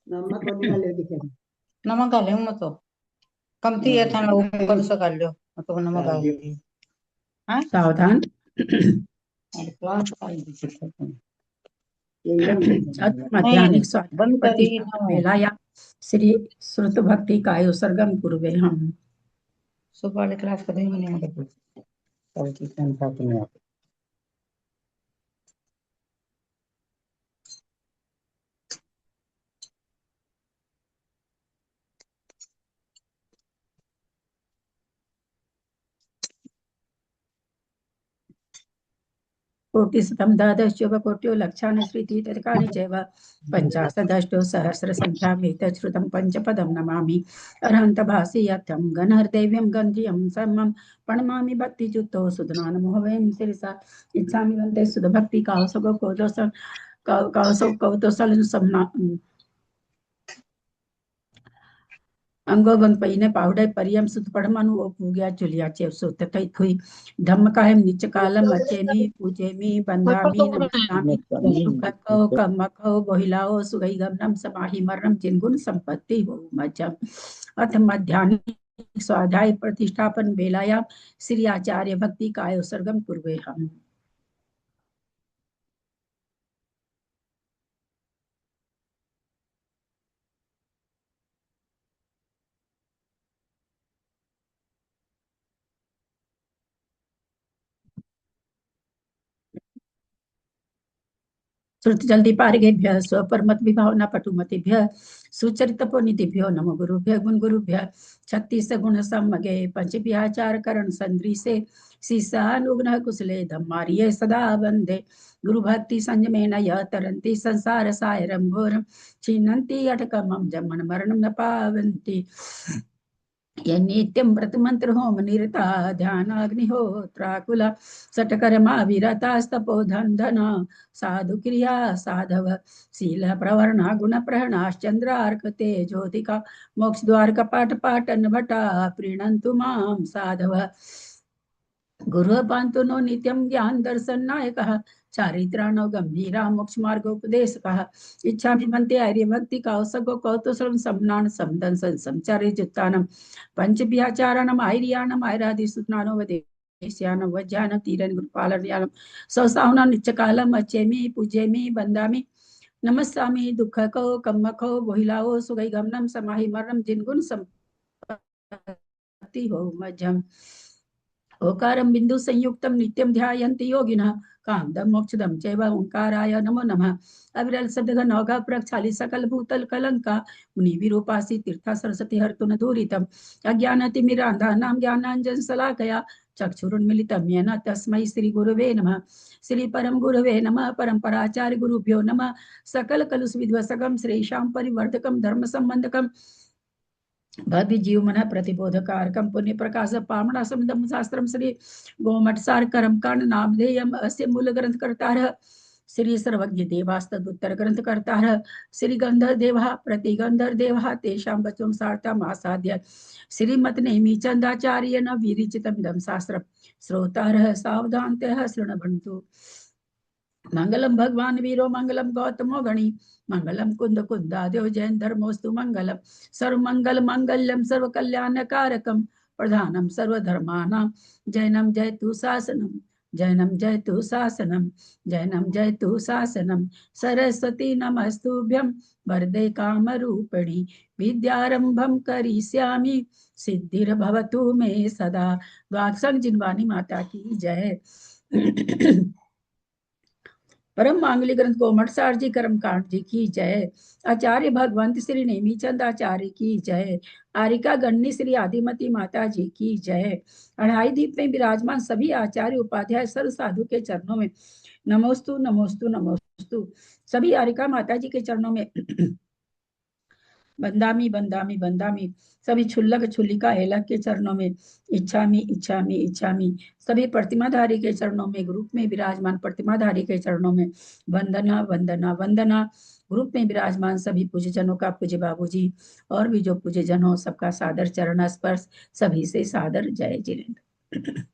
नमक और नहीं डाले दिखे। नमक डाले हूँ मैं तो। कमती है था, मैं ऊपर से कर लियो, मैं तो नमक डाल जी। दी। हाँ, सावधान। अरे क्लास का ही दिक्कत है। एकदम अथ नहीं, मध्याह्निक स्वाध्याय बंद कर दी प्रतिष्ठापन ना। वेला या श्री श्रुत भक्ति काय सर्गम पूर्वे हम। सुबह वाले क्लास का दिन नहीं होगा। कल की संख्या तो नहीं आती। कोटिशतं द्वादशयोगकोट्यो लक्षाणि श्रुतितर्काणि चैव पञ्चाशदष्टो सहस्रसङ्ख्यामेतच्छ्रुतं पञ्चपदं नमामि अरहन्तभासीयथं गणहृदैव्यं गन्धियं समं प्रणमामि भक्तियुक्तो सुधनानमोहवयं शिरसा इच्छामि वन्दे सुधभक्ति कावसगो कोदोस कौसो कौतोसल समना अंगो बंग पई ने पाउडे परियम सुत पड़मनु ओ पूग्या चुलिया चेव सो ततई थुई धम्म काहे निच कालम अचेमी पूजेमी बंदामी नमस्कामी सुखको कमको बोहिलाओ सुगई गमनम समाहि मरणम जिनगुण संपत्ति हो मजम अथ मध्याह्न स्वाध्याय प्रतिष्ठापन बेलाया श्री आचार्य भक्ति काय सर्गम पूर्वे हम। श्रुतजल्दी पारिगेभ्यः स्वपरमत विभावना पटुमतिभ्यः सुचरितपोनिधिभ्यो नमो गुरुभ्यः गुण गुरुभ्यः छत्तीस गुण सम्मगे पंचभ्याचार करण संद्री से अनुग्रह कुशले धम्मारिये सदा वंदे गुरु भक्ति संयमेन यः तरन्ति संसार सायरं घोरं छिन्नन्ति अटकमं जमन मरणं न पावन्ति ये नित्यं व्रतमंत्र होम निरता ध्यानाग्निहोत्राकुला सटकर्मा विरतास्तपोधन धना साधु क्रिया साधव शील प्रवर्णा गुण प्रहणाश्चंद्रार्क तेजोतिका मोक्ष द्वार कपाट पाटन भटा प्रीणन्तु मां साधव गुरु पांतो नो नित्यं ज्ञान दर्शन नायकः चारित्राणो गंभीरा मोक्ष मार्गोपदेशकः इच्छा विमंते आर्य भक्ति कौसगो कौतुसलम समनान समदन संचारे जुत्तानम पंच बिहाचारणम आर्याणम आयरादि सुतनानो वदेश्यानम वज्ञान तीरन गुरुपालनयानम सौसाहुना नित्यकालम अचेमी पूजेमी बंदामी नमस्सामि दुःखको कम्मको बोहिलाओ सुगै गमनम समाहि मरणम जिनगुण संपत्ति हो मध्यम ओकारं बिंदु संयुक्तम नित्यम ध्यायन्ति योगिनः कामदम मोक्षदम चैव ओंकाराय नमो नमः अविरल शब्द नौघा प्रक्षाली सकल भूतल कलंका मुनि विरूपासी तीर्था सरस्वती हर्तु न दूरितम अज्ञानतिमिरांधा नाम ज्ञानांजन सलाकया चक्षुरुन्मिलितं येन तस्मै श्री गुरुवे नमः श्री परम गुरुवे नमः परंपराचार्य गुरुभ्यो नमः सकल कलुष विध्वसकम श्रेषां परिवर्धकम धर्म संबंधकम भव्य जीव मन प्रतिबोधकारकम पुण्य प्रकाश पामणा समदम शास्त्रम श्री गोमठ सार करम कांड नामधेयम अस्य मूल ग्रंथ करतार श्री सर्वज्ञ देवास्तद उत्तर ग्रंथ करतार श्री गंधर देवा प्रतिगंधर देवा तेषां बचों सार्था मासाद्य श्रीमत नेमि चंदाचार्य न विरिचितम दम शास्त्र श्रोतारः सावधानतः शृण्वन्तु मंगलम भगवान वीरो मंगलम गौतमो गणी मंगलम कुंद कुंदाद्यो जैन धर्मोस्तु मंगलम सर्व मंगल मंगल्यम सर्व कल्याण कारकम प्रधानम सर्वधर्मानां जैनम जयतु शासनम जैनम जयतु शासनम जैनम जयतु शासनम सरस्वती नमस्तुभ्यं वरदे कामरूपिणी विद्यारंभम करिष्यामि सिद्धिर्भवतु मे सदा। द्वादशंग जिनवानी माता की जय। परम मांगलिक ग्रंथ कोमटसार जी कर्मकांड जी की जय। आचार्य भगवंत श्री नेमीचंद आचार्य की जय। आरिका गणनी श्री आदिमती माता जी की जय। अढ़ाई दीप में विराजमान सभी आचार्य उपाध्याय सर्व साधु के चरणों में नमोस्तु नमोस्तु नमोस्तु। सभी आरिका माता जी के चरणों में बंदामी बंदामी बंदामी। सभी छुल्लक छुल्लिका हेलक के चरणों में इच्छामी इच्छामी इच्छामी। सभी प्रतिमाधारी के चरणों में ग्रुप में विराजमान प्रतिमाधारी के चरणों में वंदना वंदना वंदना। ग्रुप में विराजमान सभी पूज्य जनों का पूज्य बाबूजी और भी जो पूज्य जन हो सबका सादर चरण स्पर्श। सभी से सादर जय जिनेन्द्र।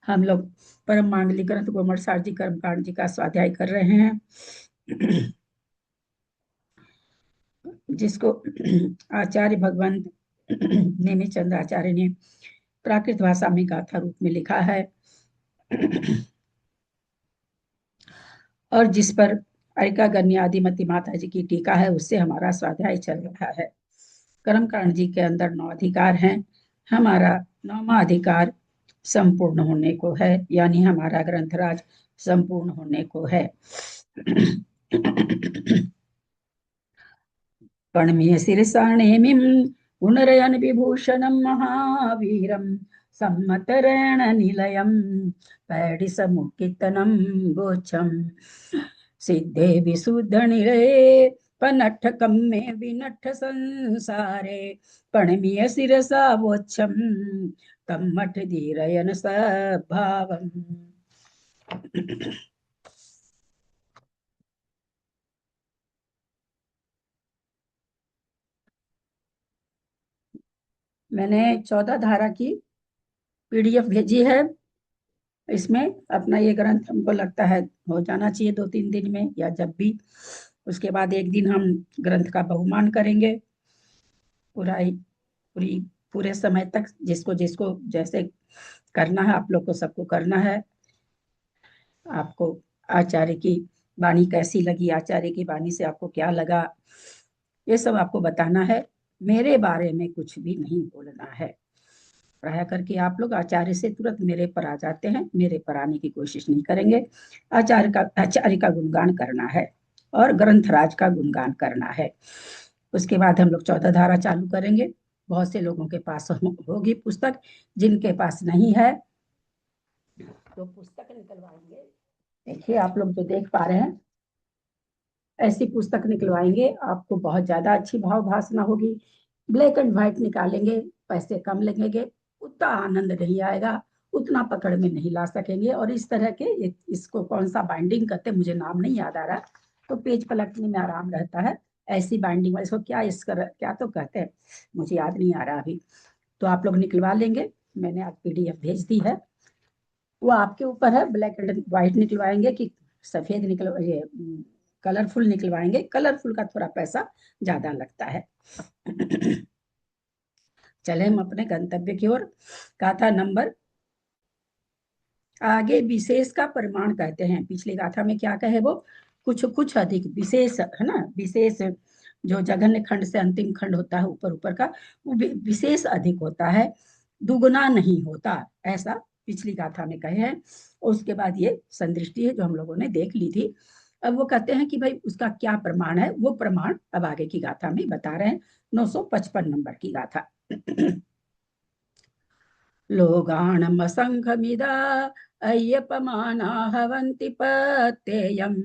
हम लोग परम मांगलिक ग्रंथ गोमट सार जी कर्मकांड जी का स्वाध्याय कर रहे हैं। जिसको आचार्य भगवंत नेमिचंद आचार्य ने प्राकृत भाषा में गाथा रूप में लिखा है, और जिस पर अरिका गण्य आदिमती माता जी की टीका है, उससे हमारा स्वाध्याय चल रहा है। कर्मकांड जी के अंदर 9 अधिकार हैं। हमारा 9वां अधिकार संपूर्ण होने को है, यानी हमारा ग्रंथराज संपूर्ण होने को है। कर्णमीय शिरसाणेमिं पुनरयन विभूषणं महावीरं सम्मतरेण निलयं पैडिसमुक्कितनं गोच्छं सिद्धे विशुद्धनिलये पनट्ठकं मे विनट्ठ संसारे प्रणमीय शिरसा वोच्छं तं मठ धीरयन सद्भावम्। मैंने 14 धारा की पीडीएफ भेजी है। इसमें अपना ये ग्रंथ हमको लगता है हो जाना चाहिए 2-3 दिन में, या जब भी। उसके बाद एक दिन हम ग्रंथ का बहुमान करेंगे, पूरा पूरी पूरे समय तक, जिसको जिसको जैसे करना है, आप लोग को सबको करना है। आपको आचार्य की वाणी कैसी लगी, आचार्य की वाणी से आपको क्या लगा, ये सब आपको बताना है। मेरे बारे में कुछ भी नहीं बोलना है। प्राय करके आप लोग आचार्य से तुरंत मेरे पर आ जाते हैं, मेरे पर आने की कोशिश नहीं करेंगे। आचार्य का गुणगान करना है और ग्रंथराज का गुणगान करना है। उसके बाद हम लोग 14 धारा चालू करेंगे। बहुत से लोगों के पास होगी पुस्तक, जिनके पास नहीं है तो पुस्तक निकलवाएंगे। देखिए, आप लोग जो देख पा रहे हैं, ऐसी पुस्तक निकलवाएंगे, आपको बहुत ज्यादा अच्छी भाव भाषा होगी। ब्लैक एंड व्हाइट निकालेंगे, पैसे कम लगेंगे, उतना आनंद नहीं आएगा, उतना पकड़ में नहीं ला सकेंगे। और इस तरह के इसको कौन सा बाइंडिंग करते, मुझे नाम नहीं याद आ रहा, तो पेज पलटने में आराम रहता है। ऐसी बाइंडिंग, इसको क्या तो कहते हैं, मुझे याद नहीं आ रहा अभी। तो आप लोग निकलवा लेंगे। मैंने आज पीडीएफ भेज दी है, वो आपके ऊपर है। ब्लैक एंड व्हाइट निकलवाएंगे कि सफेद ये कलरफुल निकलवाएंगे। कलरफुल का थोड़ा पैसा ज्यादा लगता है। चले हम अपने गंतव्य की ओर। गाथा नंबर आगे विशेष का परिमाण कहते हैं। पिछली गाथा में क्या कहे वो, कुछ कुछ अधिक विशेष है ना। विशेष जो जघन्य खंड से अंतिम खंड होता है, ऊपर ऊपर का, वो विशेष अधिक होता है, दुगुना नहीं होता, ऐसा पिछली गाथा में कहे हैं। उसके बाद ये संदृष्टि है जो हम लोगों ने देख ली थी। अब वो कहते हैं कि भाई उसका क्या प्रमाण है, वो प्रमाण अब आगे की गाथा में बता रहे हैं। 955 नंबर की गाथा। लोगाणमसङ्घमिदा अय्यपमाना हवन्ति पत्ययं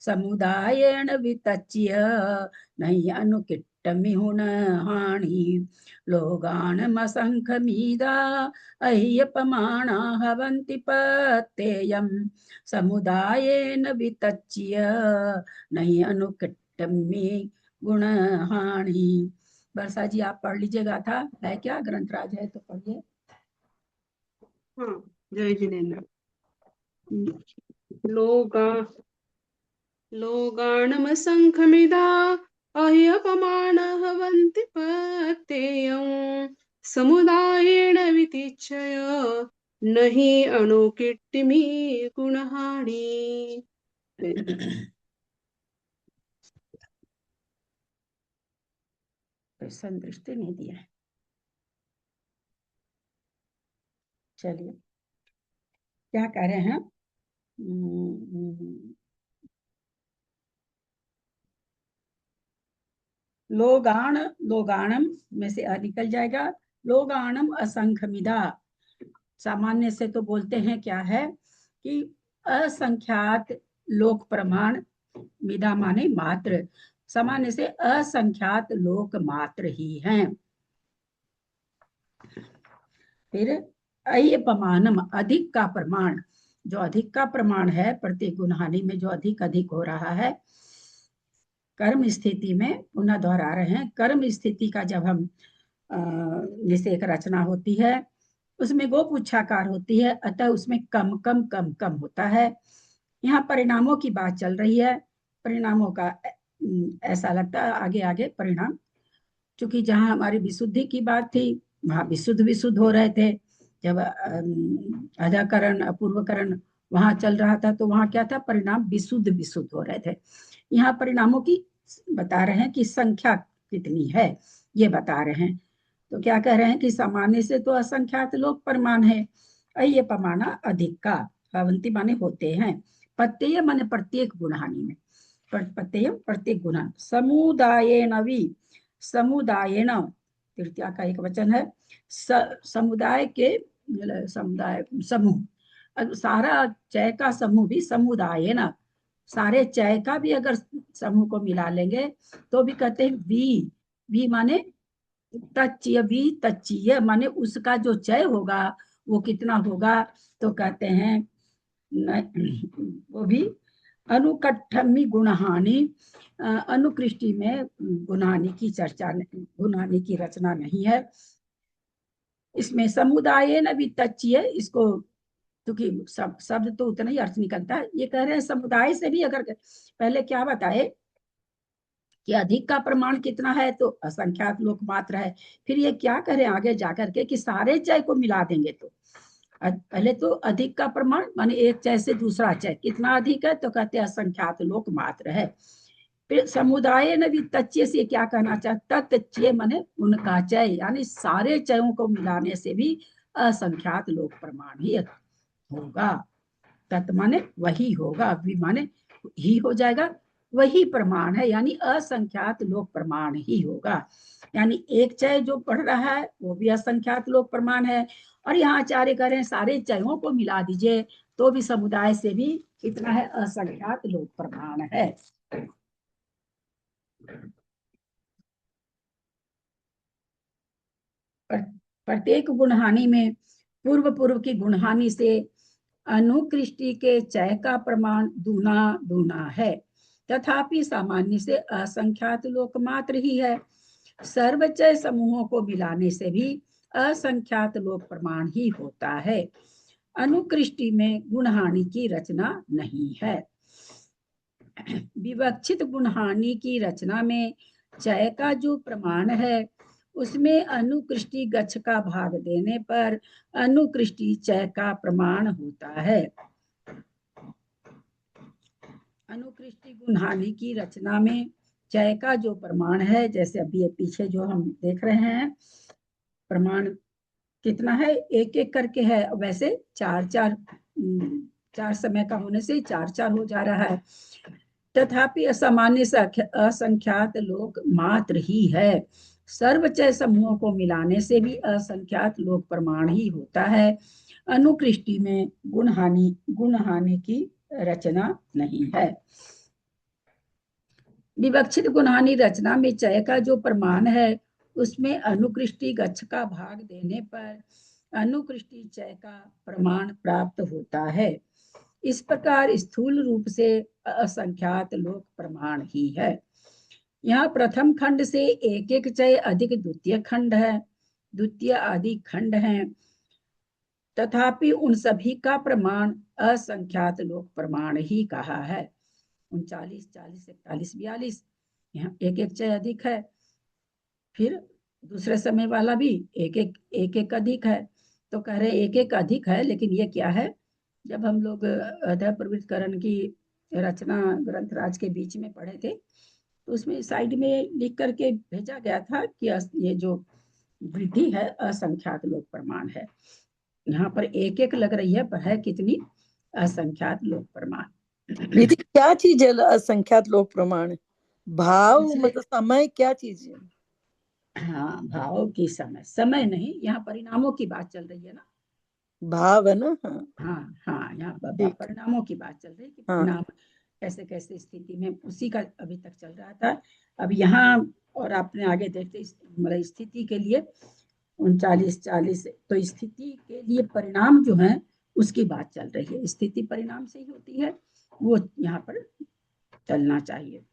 समुदायेन वितच्य नहि अनुकिट्टमिहुनहानि। लोगाणमसङ्घमिदा अय्यपमाना हवन्ति पत्ययं समुदायेन वितच्य नहि अनुकिट्टमि गुणहानि। वर्षा जी, आप पढ़ लीजिएगा था, है क्या? ग्रंथराज है तो पढ़िए। हाँ, जय जिनेन्द्र। लोगा लोगाणमसङ्खमिदा अह्यपमाना हवन्ति पत्ययं समुदायेन वितिच्य नहि अनुकिट्टिमि गुणहानि। संदृष्टि नहीं दिया है। चलिए, क्या कह रहे हैं? लोगाण, लोगाणम में से अ निकल जाएगा। लोगाणम असंख्यमिदा, सामान्य से तो बोलते हैं क्या है कि असंख्यात लोक प्रमाण, मिदा माने मात्र, सामान्य से असंख्यात लोक मात्र ही हैं। फिर अय्यपमानम, अधिक का प्रमाण, जो अधिक का प्रमाण है प्रत्येक गुणहानि में, जो अधिक अधिक हो रहा है। कर्म स्थिति में पुनः दोहरा रहे हैं, कर्म स्थिति का जब हम जैसे एक रचना होती है, उसमें गोप उच्छाकार होती है, अतः उसमें कम कम कम कम होता है। यहाँ परिणामों की बात चल रही है। परिणामों का ऐसा लगता है आगे आगे परिणाम, क्योंकि जहाँ हमारी विशुद्धि की बात थी वहां विशुद्ध विशुद्ध हो रहे थे। जब अधाकरण अपूर्वकरण वहां चल रहा था तो वहां क्या था, परिणाम विशुद्ध विशुद्ध हो रहे थे। यहाँ परिणामों की बता रहे हैं कि संख्या कितनी है, ये बता रहे हैं। तो क्या कह रहे हैं कि सामान्य से तो असंख्यात लोग प्रमाण है, ये प्रमाण अधिक का भवंती माने होते हैं, प्रत्यय माने प्रत्येक गुणहानि में, प्रत्यय प्रत्येक गुणा, समुदायेन भी, समुदायेन तृतीया का एक वचन है, समुदाय के समुदाय समूह, सारा चय का समूह भी समुदाय ना, सारे चय का भी अगर समूह को मिला लेंगे तो भी कहते हैं वी माने तच्चय, भी तच्चय माने उसका जो चय होगा वो कितना होगा, तो कहते हैं वो भी अनुकट्ठमी गुणहानि, अनुकृष्टि में गुणहानि की चर्चा, गुणहानि की रचना नहीं है इसमें। समुदाय न भी तच्चय, इसको क्योंकि शब्द तो उतना ही अर्थ निकलता है, ये कह रहे हैं समुदाय से भी अगर, पहले क्या बताए कि अधिक का प्रमाण कितना है, तो असंख्यात लोक मात्र है। फिर ये क्या कह रहे हैं आगे जाकर के कि सारे चय को मिला देंगे तो पहले तो अधिक का प्रमाण माने एक चय से दूसरा चय कितना अधिक है, तो कहते हैं असंख्यात लोक मात्र है। फिर समुदाय ने भी तच्चय से क्या कहना चाहता, तच्चय माने उनका चय, यानी सारे चयों को मिलाने से भी असंख्यात लोक प्रमाण ही होगा। तत् माने वही होगा, भी माने ही हो जाएगा, वही प्रमाण है, यानी असंख्यात लोक प्रमाण ही होगा। यानी एक चय जो पढ़ रहा है वो भी असंख्यात लोक प्रमाण है, और यहाँ आचार्य कह रहे हैं सारे चयों को मिला दीजिए तो भी समुदाय से भी कितना है, असंख्यात लोक प्रमाण है। प्रत्येक गुणहानि में पूर्व पूर्व की गुणहानि से अनुकृष्टि के चय का प्रमाण दूना दूना है, तथापि सामान्य से असंख्यात लोक मात्र ही है। सर्वचय समूहों को मिलाने से भी असंख्यात लोक प्रमाण ही होता है, अनुकृष्टि में गुणहानि की रचना नहीं है। विवक्षित गुणहानि की रचना में चय का जो प्रमाण है उसमें अनुकृष्टि गच्छ का भाग देने पर अनुकृष्टि चय का प्रमाण होता है। अनुकृष्टि गुणहानि की रचना में चय का जो प्रमाण है, जैसे अभी पीछे जो हम देख रहे हैं प्रमाण कितना है, एक एक करके है, वैसे चार चार चार समय का होने से चार चार हो जा रहा है। तथापि असामान्य से असंख्यात लोक मात्र ही है, सर्वचय समूहों को मिलाने से भी असंख्यात लोक प्रमाण ही होता है, अनुकृष्टि में गुणहानि की रचना नहीं है। विवक्षित गुणहानि रचना में चय का जो प्रमाण है उसमें अनुकृष्टि गच्छ का भाग देने पर अनुकृष्टि चय का प्रमाण प्राप्त होता है। इस प्रकार स्थूल रूप से असंख्यात लोक प्रमाण ही है। यहाँ प्रथम खंड से एक एक चय अधिक द्वितीय खंड है, द्वितीय आदि खंड है, तथापि उन सभी का प्रमाण असंख्यात लोक प्रमाण ही कहा है। 39, 40, 41, 42 यहाँ एक एक चय अधिक है, फिर दूसरे समय वाला भी एक एक अधिक है, तो कह रहे एक एक अधिक है, लेकिन ये क्या है, जब हम लोग अध्याय प्रवृत्तिकरण की रचना ग्रंथराज के बीच में पढ़े थे तो उसमें साइड में लिख करके भेजा गया था कि ये जो वृद्धि है असंख्यात लोक प्रमाण है। यहाँ पर एक एक लग रही है, पर है कितनी, असंख्यात लोक प्रमाण। दीदी क्या चीज है असंख्यात लोक प्रमाण, भाव मतलब समय, क्या चीज है? हाँ, भाव की समय, समय नहीं, यहाँ परिणामों की बात चल रही है ना, भाव है ना। हाँ हाँ हाँ, यहाँ ठीक। परिणामों की बात चल रही है कि हाँ। परिणाम कैसे कैसे स्थिति में, उसी का अभी तक चल रहा था। अब यहाँ और आपने आगे देखते मतलब स्थिति के लिए 39, 40, तो स्थिति के लिए परिणाम जो है उसकी बात चल रही है, स्थिति परिणाम से ही होती है, वो यहाँ पर चलना चाहिए।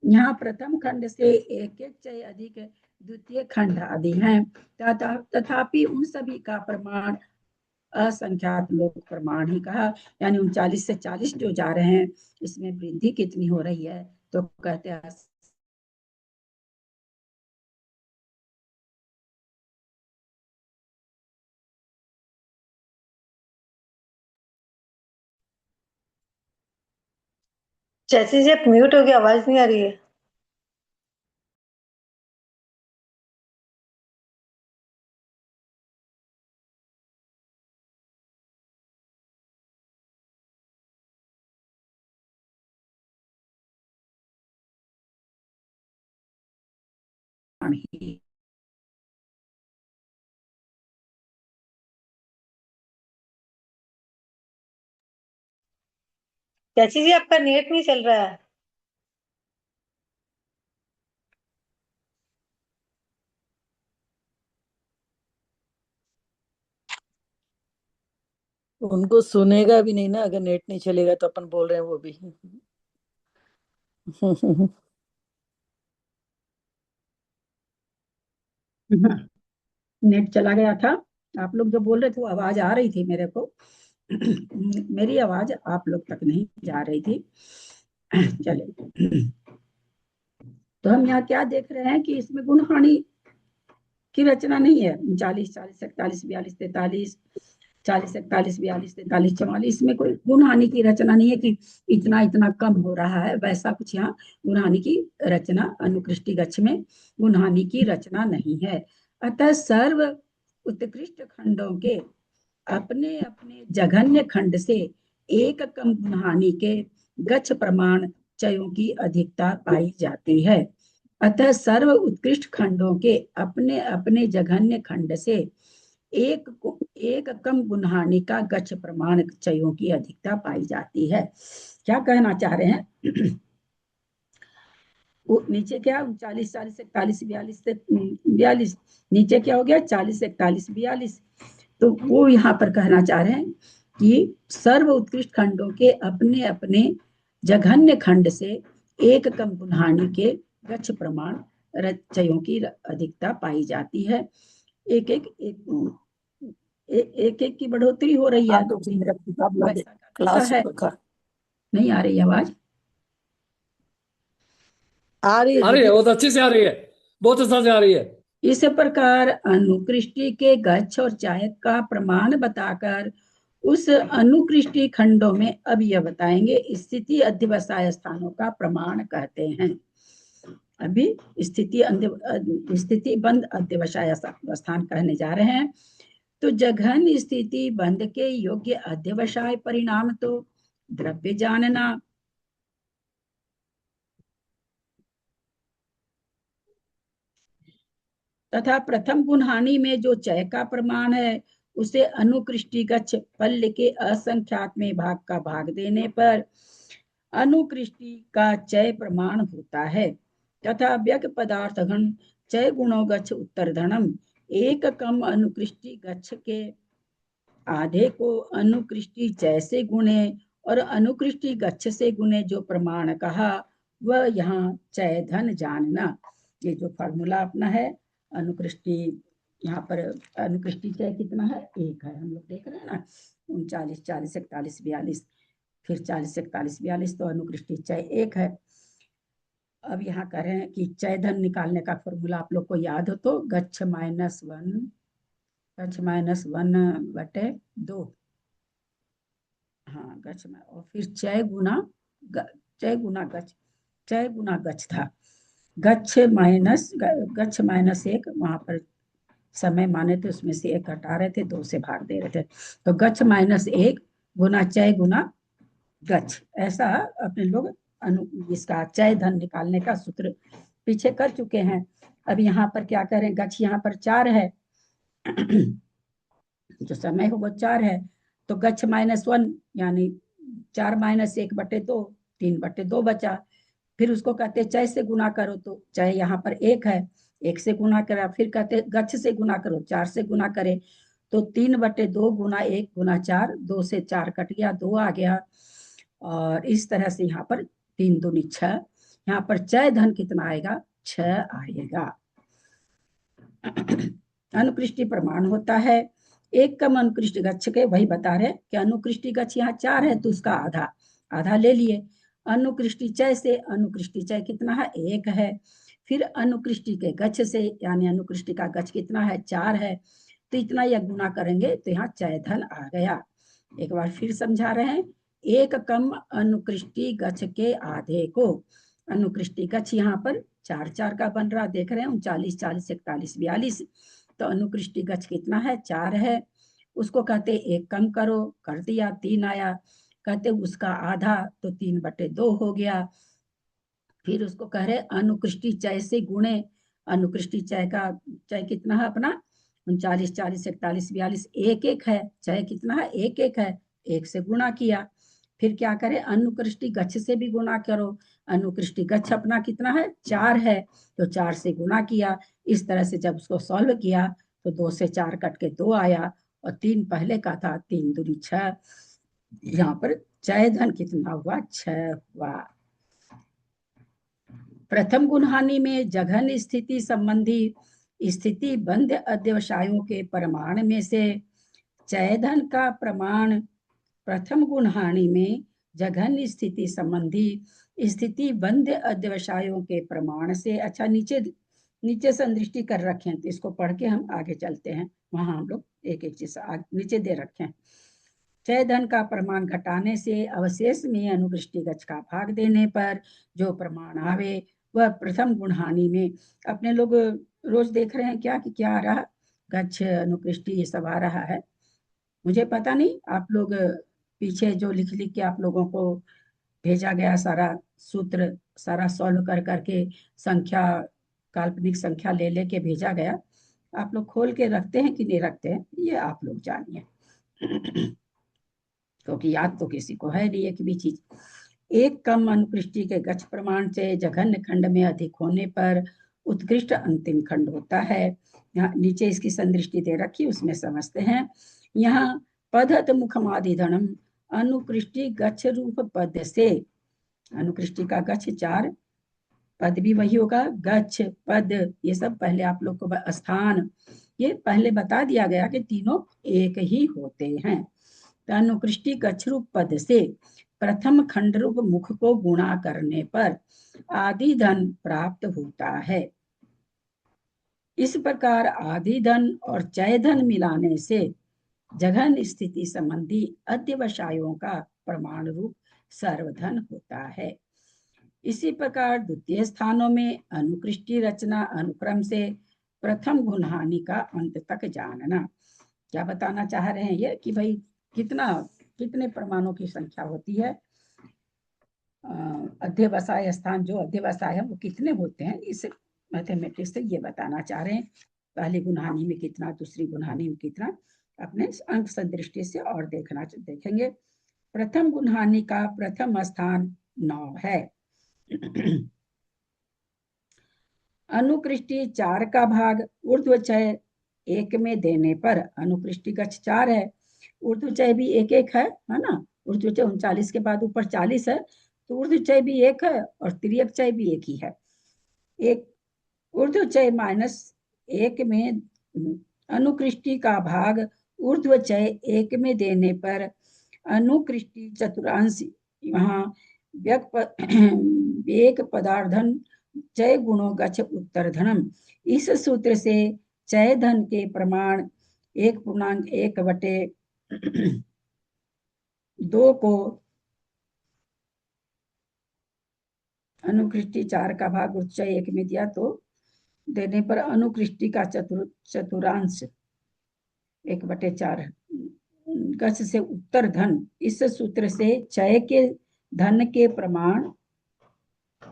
यहाँ प्रथम खंड से एक एक चय अधिक है, द्वितीय खंड आदि है, तथापि उन सभी का प्रमाण असंख्यात लोक प्रमाण ही कहा। यानी 39 से 40 जो जा रहे हैं इसमें वृद्धि कितनी हो रही है, तो कहते हैं जैसे जी आप म्यूट हो गया, आवाज नहीं आ रही है। चाची जी आपका नेट नहीं चल रहा है। उनको सुनेगा भी नहीं ना, अगर नेट नहीं चलेगा तो अपन बोल रहे हैं वो भी। नेट चला गया था। आप लोग जो बोल रहे थे वो आवाज आ रही थी मेरे को। मेरी आवाज आप लोग तक नहीं जा रही थी। चले, तो हम यहाँ क्या देख रहे हैं कि इसमें गुण हानि की रचना नहीं है। 39, 40, 41, 42, 43, 40, 41, 42, 43, 44 में कोई गुण हानि की रचना नहीं है कि इतना इतना कम हो रहा है, वैसा कुछ यहाँ गुण हानि की रचना अनुकृष्टि गच्छ में गुण हानि की रचना नहीं है। अतः सर्व उत्कृष्ट खंडों के अपने अपने जघन्य खंड से एक कम गुण हानि के गच्छ प्रमाण चयों की अधिकता पाई जाती है। अतः सर्व उत्कृष्ट खंडों के अपने अपने जघन्य खंड से एक कम गुण हानि का गच्छ प्रमाण चयों की अधिकता पाई जाती है। क्या कहना चाह रहे हैं? वो नीचे क्या 40, 40, 41, 42 से 42, नीचे क्या हो गया 40, 41, 42। तो वो यहाँ पर कहना चाह रहे हैं कि सर्व उत्कृष्ट खंडों के अपने अपने जघन्य खंड से एक कम गुण हानि के गच्छ प्रमाण चयों की अधिकता पाई जाती है। एक एक एक एक की बढ़ोतरी हो रही है। आप तो मेरा किताब ला दे, वैसा का क्लास वैसा है। का नहीं आ रही आवाज? आ रही आ रही है, है। बहुत अच्छी से आ रही है, बहुत अच्छा से आ रही है। इस प्रकार अनुकृष्टि के गच्छ और चायक का प्रमाण बताकर उस अनुकृष्टि खंडों में अब यह बताएंगे स्थिति अध्यवसाय स्थानों का प्रमाण कहते हैं। अभी स्थिति बंद अध्यवसाय स्थान कहने जा रहे हैं। तो जघन स्थिति बंद के योग्य अध्यवसाय परिणाम तो द्रव्य जानना, तथा प्रथम गुण हानि में जो चय का प्रमाण है उसे अनुकृष्टि गच्छ पल्ल के असंख्यात में भाग का भाग देने पर अनुकृष्टि का चय प्रमाण होता है। तथा व्यग पदार्थ घन चय गुणों गच्छ उत्तरधनम एक कम अनुकृष्टि गच्छ के आधे को अनुकृष्टि चय से गुणे और अनुकृष्टि गच्छ से गुणे जो प्रमाण कहा वह यहाँ चय धन जानना। ये जो फॉर्मूला अपना है अनुकृष्टि, यहाँ पर अनुकृष्टि चय कितना है? एक है। हम लोग देख रहे हैं ना 39, 40, 41, 42, फिर 40, 41, 42, तो अनुकृष्टि चय एक है। अब यहाँ कह रहे हैं कि चय धन निकालने का फॉर्मूला आप लोग को याद हो तो गच्छ -1/2। हाँ गच्छ में, और फिर चय गुना गच्छ, चय गुना गच्छ था। गच्छ माइनस 1, वहां पर समय माने थे उसमें से 1 हटा रहे थे, 2 से भाग दे रहे थे। तो गच्छ -1 गुना चय गुना गच्छ, ऐसा अपने लोग इसका चय धन निकालने का सूत्र पीछे कर चुके हैं। अब यहाँ पर क्या करें, गच्छ यहाँ पर 4 है, जो समय हो वो 4 है, तो गच्छ -1 यानी 4 - 1/2, 3/2 बचा। फिर उसको कहते चय से गुना करो, तो चय यहाँ पर 1 है, 1 से गुना करा। फिर कहते गच्छ से गुना करो, 4 से गुना करे, तो 3/2 गुना 1 गुना 4, 2 से 4 कट गया, 2 आ गया। और इस तरह से यहाँ पर 3 दूनी 6, यहाँ पर चय धन कितना आएगा? 6 आएगा। अनुकृष्टि प्रमाण होता है एक कम अनुकृष्ट गच्छ के, वही बता रहे कि अनुकृष्टि गच्छ यहाँ 4 है तो उसका आधा आधा ले लिए। अनुकृष्टि चय से अनुकृष्टि चय कितना है? 1 है। फिर अनुकृष्टि के गच्छ से यानी अनुकृष्टि का गच्छ कितना है? 4 है, तो इतना यह गुना करेंगे तो यहाँ चय धन आ गया। एक बार फिर समझा रहे हैं एक कम अनुकृष्टि गच्छ के आधे को। अनुकृष्टि गच्छ यहाँ पर 4 का बन रहा, देख रहे हैं 39, 40, 41, 42। तो अनुकृष्टि गच्छ कितना है? 4 है। उसको कहते एक कम करो, कर दिया, 3 आया। कहते उसका आधा, तो 3/2 हो गया। फिर उसको कह रहे अनुकृष्टि चय से गुणे। अनुकृष्टि चय का चय कितना है अपना? 39, 40, 41, 42, 1 है। चय कितना है? 1 है। 1 से गुणा किया। फिर क्या करे? अनुकृष्टि गच्छ से भी गुणा करो। अनुकृष्टि गच्छ अपना कितना है? 4 है, तो 4 से गुणा किया। इस तरह से जब उसको सॉल्व किया तो 2 से 4 कट के 2 आया, और 3 पहले का था। 3 दूनी 6। यहाँ पर चय धन कितना हुआ? 6 हुआ। प्रथम गुणहानि में जघन स्थिति संबंधी स्थिति बंध अध्यवसायों के प्रमाण में से चय धन का प्रमाण प्रथम गुणहानि में जघन स्थिति संबंधी स्थिति बंध अध्यवसायों के प्रमाण से। अच्छा, नीचे संदृष्टि कर रखे हैं, तो इसको पढ़ के हम आगे चलते हैं। वहां हम लोग एक एक चीज नीचे दे रखे हैं। चय धन का प्रमाण घटाने से अवशेष में अनुकृष्टि गच्छ का भाग देने पर जो प्रमाण आवे वह प्रथम गुणहानि में। अपने लोग रोज देख रहे हैं क्या कि क्या आ रहा? गच्छ, अनुकृष्टि, ये सब आ रहा है। मुझे पता नहीं, आप लोग पीछे जो लिख लिख के आप लोगों को भेजा गया सारा सूत्र, सारा सॉल्व कर करके संख्या, काल्पनिक संख्या ले लेके भेजा गया, आप लोग खोल के रखते हैं कि नहीं रखते हैं, ये आप लोग जानिए। क्योंकि याद तो किसी को है नहीं एक भी चीज। एक कम अनुकृष्टि के गच्छ प्रमाण से जघन्य खंड में अधिक होने पर उत्कृष्ट अंतिम खंड होता है। यहाँ नीचे इसकी संदृष्टि दे रखी, उसमें समझते हैं। यहाँ पदत मुखमादिधनम अनुकृष्टि गच्छ रूप पद से। अनुकृष्टि का गच्छ 4, पद भी वही होगा, गच्छ, पद, ये सब पहले आप लोग को स्थान, ये पहले बता दिया गया कि तीनों एक ही होते हैं। अनुकृष्टि गच्छ रूप पद से प्रथम खंड रूप मुख को गुणा करने पर आदि धन प्राप्त होता है। इस प्रकार आदि धन और चय धन मिलाने से जघन स्थिति संबंधी अध्यवसायों का प्रमाण रूप सर्वधन होता है। इसी प्रकार द्वितीय स्थानों में अनुकृष्टि रचना अनुक्रम से प्रथम गुणहानि का अंत तक जानना। क्या बताना चाह रहे हैं ये कि भाई कितने प्रमाणों की संख्या होती है, अध्यवसाय स्थान जो अध्यवसाय है वो कितने होते हैं, इस मैथमेटिक्स से ये बताना चाह रहे हैं। पहली गुणहानि में कितना, दूसरी गुणहानि में कितना, अपने अंक संदृष्टि से और देखेंगे। प्रथम गुणहानि का प्रथम स्थान 9 है। अनुकृष्टि 4 का भाग ऊर्ध्वचय 1 में देने पर, अनुकृष्टि गच्छ 4 है, ऊर्ध्वचय भी 1 है ना। ऊर्ध्वचय 39 के बाद ऊपर 40 है, तो ऊर्ध्वचय भी 1 है और तिर्यकचय भी 1 ही है। एक ऊर्ध्वचय -1 में अनुकृष्टि का भाग ऊर्ध्वचय 1 में देने पर अनुकृष्टि चतुरांश, यहाँ एक पदार्धन चय गुणो गच्छ उत्तरधनम। इस सूत्र से चय धन के प्रमाण 1/1/2 को अनुकृष्टि 4 का भाग ऊर्ध्वचय 1 में दिया, तो देने पर अनुकृष्टि का चतुरांश 1/4 गच्छ से उत्तर धन। इस सूत्र से चय के धन के प्रमाण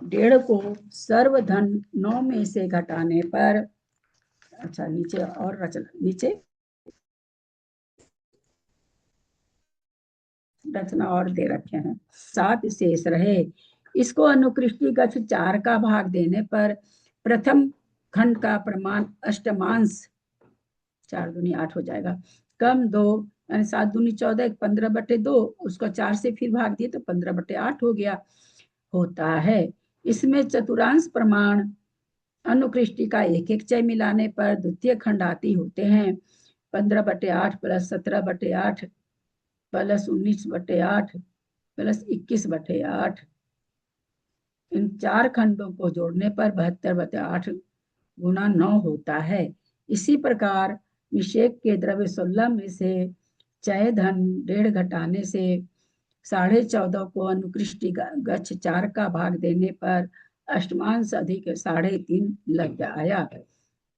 1.5 को सर्वधन 9 में से घटाने पर, अच्छा नीचे और रचना और दे रखे हैं, 7 शेष रहे। इसको अनुकृष्टि गच्छ 4 का भाग देने पर प्रथम खंड का प्रमाण अष्टमांश, 4 दूनी 8 हो जाएगा, कम 2 यानी 7 दूनी 14, 15/2, उसको 4 से फिर भाग दिए तो 15/8 हो गया होता है। इसमें चतुरांश प्रमाण अनुकृष्टि का 1 चय मिलाने पर द्वितीय खंड आती होते हैं। 15/8 + 17/8 + 19/8 + 21/8। इन 4 खंडों को जोड़ने पर 72/8 गुना 9 होता है। इसी प्रकार निषेक के द्रव्य 16 में से चय धन 1.5 घटाने से 14.5 को अनुकृष्टि गच्छ 4 का भाग देने पर अष्टमांश अधिक 3.5 लग आया।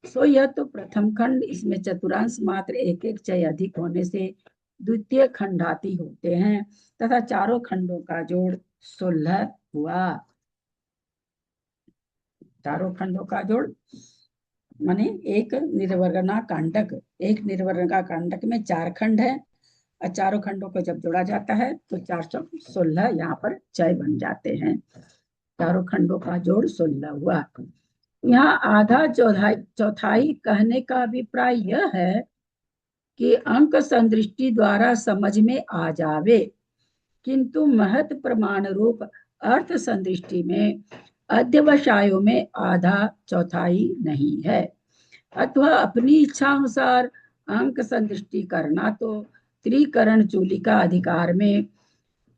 सो यह तो प्रथम खंड, इसमें चतुरांश मात्र एक एक चय अधिक होने से द्वितीय खंडाती होते हैं तथा चारों खंडों का जोड़ 16 हुआ। चारों खंडों का जोड़ माने एक निर्वर्णा कांडक, एक निर्वर्णा कांडक में 4 खंड है और चारों खंडों को जब जोड़ा जाता है तो 416 यहाँ पर चय बन जाते हैं। चारों खंडों का जोड़ 16 हुआ। यहाँ आधा चौथाई कहने का अभिप्राय यह है कि अंक संदृष्टि द्वारा समझ में आ जावे, किंतु महत प्रमाण रूप अर्थ संदृष्टि में अध्यवसायों में आधा चौथाई नहीं है। अथवा अपनी इच्छा अनुसार अंक संदृष्टि करना तो त्रिकरण चूलिका अधिकार में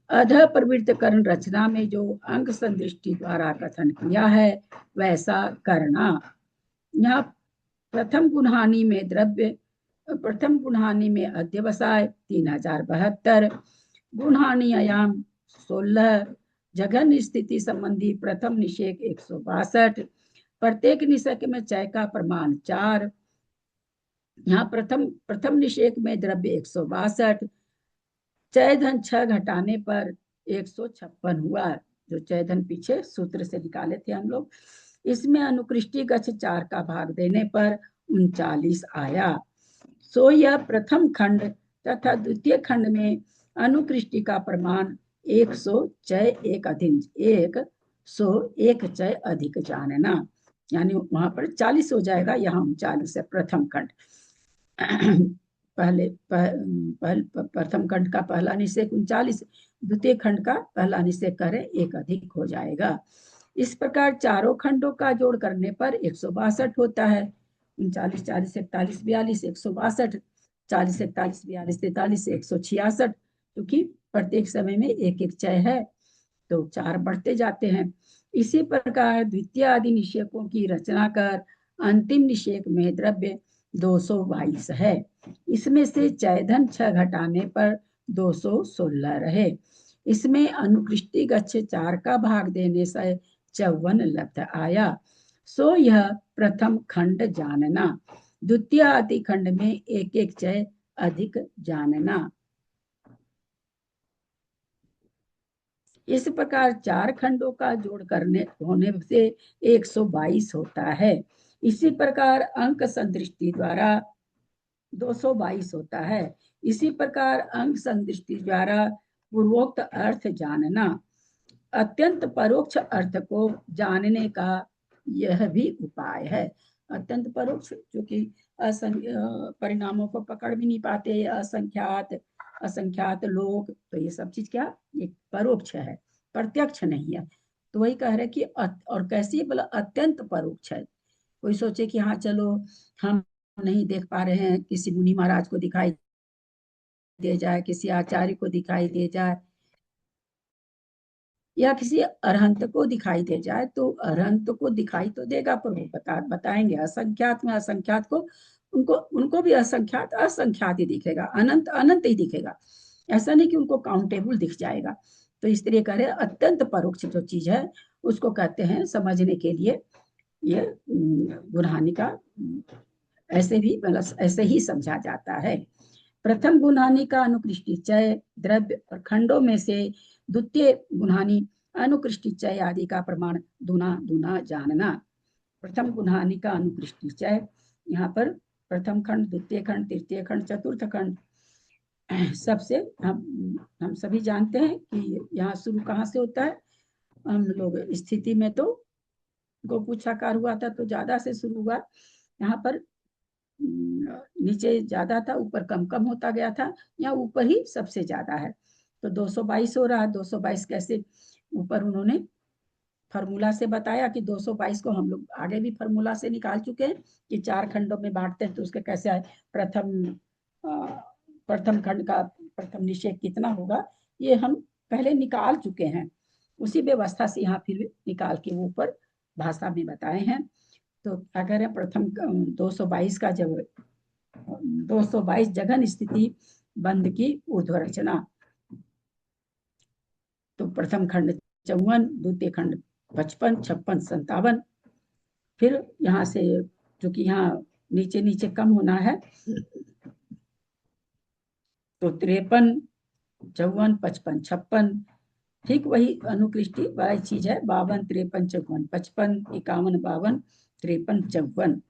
अध प्रवृत्तकरण रचना में जो अंक संदृष्टि द्वारा कथन किया है वैसा करना। यहाँ प्रथम गुणहानि में द्रव्य, प्रथम गुणहानि में अध्यवसाय 3072, गुणहानि आयाम 16, जघन स्थिति संबंधी प्रथम निषेक 162, प्रत्येक निषेक में चय का प्रमाण 4। यहाँ प्रथम निषेक में द्रव्य 162, चय धन 6 घटाने पर 156 हुआ, जो चय धन पीछे सूत्र से निकाले थे हम लोग। इसमें अनुकृष्टि गच्छ 4 का भाग देने पर 39 आया। सो यह प्रथम खंड तथा द्वितीय खंड में अनुकृष्टि का प्रमाण 100 चय 1 अधिक 101 चय अधिक जानना, यानी वहां पर 40 हो जाएगा, यहाँ 39 है प्रथम खंड। प्रथम खंड का पहला निषेक 39, द्वितीय खंड का पहला निषेक करें 1 अधिक हो जाएगा। इस प्रकार चारों खंडों का जोड़ करने पर 162 होता है। 39, 40, 41, 42, 162, 40, 41, 42, 43, 166, क्योंकि प्रत्येक समय में एक एक चय है तो 4 बढ़ते जाते हैं। इसी प्रकार द्वितीय आदि निषेकों की रचना कर अंतिम निषेक में द्रव्य 222 है। इसमें से चयधन 6 घटाने पर 216 रहे। इसमें अनुकृष्टि गच्छ 4 का भाग देने से 54 लब्ध आया। सो यह प्रथम खंड जानना, द्वितीय आदि खंड में एक एक चय अधिक जानना। इस प्रकार 4 खंडों का जोड़ करने होने से 122 होता है। इसी प्रकार अंक संदृष्टि द्वारा 222 होता है। इसी प्रकार अंक संदृष्टि द्वारा पूर्वोक्त अर्थ जानना। अत्यंत परोक्ष अर्थ को जानने का यह भी उपाय है। अत्यंत परोक्ष, जो कि परिणामों को पकड़ भी नहीं पाते, असंख्यात लोग, तो ये सब चीज क्या, ये परोक्ष है, प्रत्यक्ष नहीं है। तो वही कह रहे कि और कैसी बोला, अत्यंत परोक्ष है। कोई सोचे कि हाँ चलो हम नहीं देख पा रहे हैं, किसी मुनि महाराज को दिखाई दे जाए, किसी आचार्य को दिखाई दे जाए, या किसी अरहंत को दिखाई दे जाए, तो अरहंत को दिखाई तो देगा, पर वो बताएंगे असंख्यात में असंख्यात को, उनको भी असंख्यात ही दिखेगा, अनंत अनंत ही दिखेगा। ऐसा नहीं कि उनको काउंटेबल दिख जाएगा। तो इस तरह कह रहे अत्यंत परोक्ष जो चीज है उसको कहते हैं समझने के लिए ये गुणहानि का ऐसे भी मतलब ऐसे ही समझा जाता है। प्रथम गुणहानि का अनुकृष्टि चय द्रव्य और खंडों में से द्वितीय गुणहानि अनुकृष्टि चय आदि का प्रमाण दूना दूना जानना। प्रथम गुणहानि का अनुकृष्टि चय, यहाँ पर प्रथम खंड, द्वितीय खंड, तृतीय खंड, चतुर्थ खंड, सबसे हम सभी जानते हैं कि यहाँ शुरू कहाँ से होता है। हम लोग स्थिति में तो गोपूछाकार हुआ था तो ज्यादा से शुरू हुआ, यहाँ पर नीचे ज्यादा था, ऊपर कम कम होता गया था, यहाँ ऊपर ही सबसे ज्यादा है। तो 222 हो रहा है। 222 कैसे, ऊपर उन्होंने फॉर्मूला से बताया कि 222 को हम लोग आगे भी फॉर्मूला से निकाल चुके हैं कि 4 खंडों में बांटते हैं तो उसके कैसे आए। प्रथम खंड का प्रथम निषेक कितना होगा ये हम पहले निकाल चुके हैं, उसी व्यवस्था से यहाँ फिर निकाल के ऊपर भाषा में बताए हैं। तो क्या कह रहे हैं, प्रथम 222 का जब 222 जघन स्थिति बंद की ऊर्ध्व रचना, तो प्रथम खंड 54, द्वितीय खंड 55, 56, 57। फिर यहाँ से, क्योंकि यहाँ नीचे नीचे कम होना है, तो 53, 54, 55, 56 ठीक वही अनुकृष्टि वाली चीज है। 52, 53, 54, 55, 51, 52, 53, 54।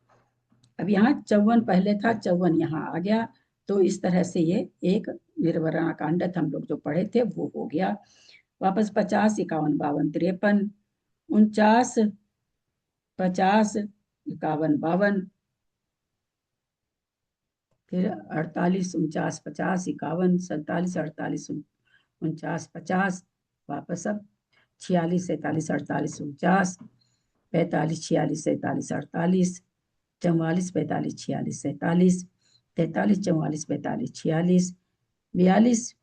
अब यहाँ 54 पहले था, 54 यहाँ आ गया। तो इस तरह से ये एक निर्वरणा कांडत हम लोग जो पढ़े थे वो हो गया। वापस 50, 51, 52, 53, 49, 50, 51, 52, फिर 48, 49, 50, 51, 47, 48, 49, 50। वापस अब 46, 47, 48, 49, 45, 46, 47, 48, 44, 45, 46, 47, 43, 44, 45, 46, 42,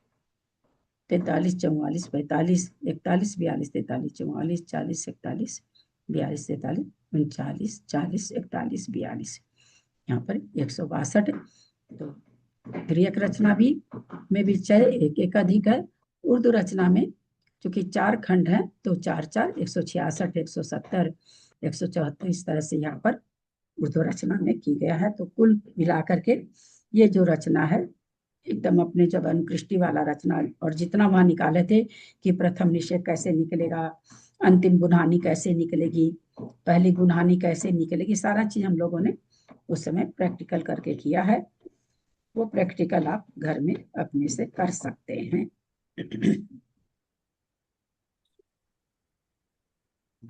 43, 44, 45, 41, 42, 43, 44, 40, 41, 42, 43, 39, 40, 41, 42। यहाँ पर 162। तो ग्रीक रचना भी में भी चय एक एक अधिक है। उर्दू रचना में चूंकि 4 खंड है तो 4 4 166, 170, 174 इस तरह से यहाँ पर उर्दू रचना में की गया है। तो कुल मिलाकर के ये जो रचना है एकदम अपने जब अनुकृष्टि वाला रचना, और जितना वहां निकाले थे कि प्रथम निषेध कैसे निकलेगा, अंतिम गुणहानि कैसे निकलेगी, पहली गुणहानि कैसे निकलेगी, सारा चीज हम लोगों ने उस समय प्रैक्टिकल करके किया है। वो प्रैक्टिकल आप घर में अपने से कर सकते हैं।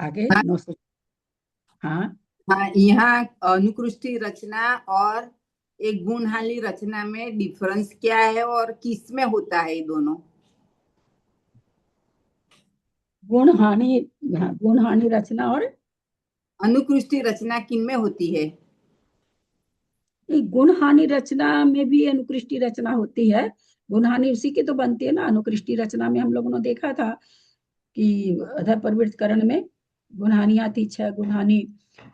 आगे 900। हाँ हाँ, यहाँ अनुकृष्टि रचना और एक गुणहानी रचना में डिफरेंस क्या है और किस में होता है ये दोनों? गुण हानि रचना और अनुकृष्टि रचना किन में होती है? गुण हानि रचना में भी अनुकृष्टि रचना होती है। गुण हानि उसी की तो बनती है ना। अनुकृष्टि रचना में हम लोगों ने देखा था कि अधः प्रवृत्तकरण में गुणहानियां थी 6 गुणहानि,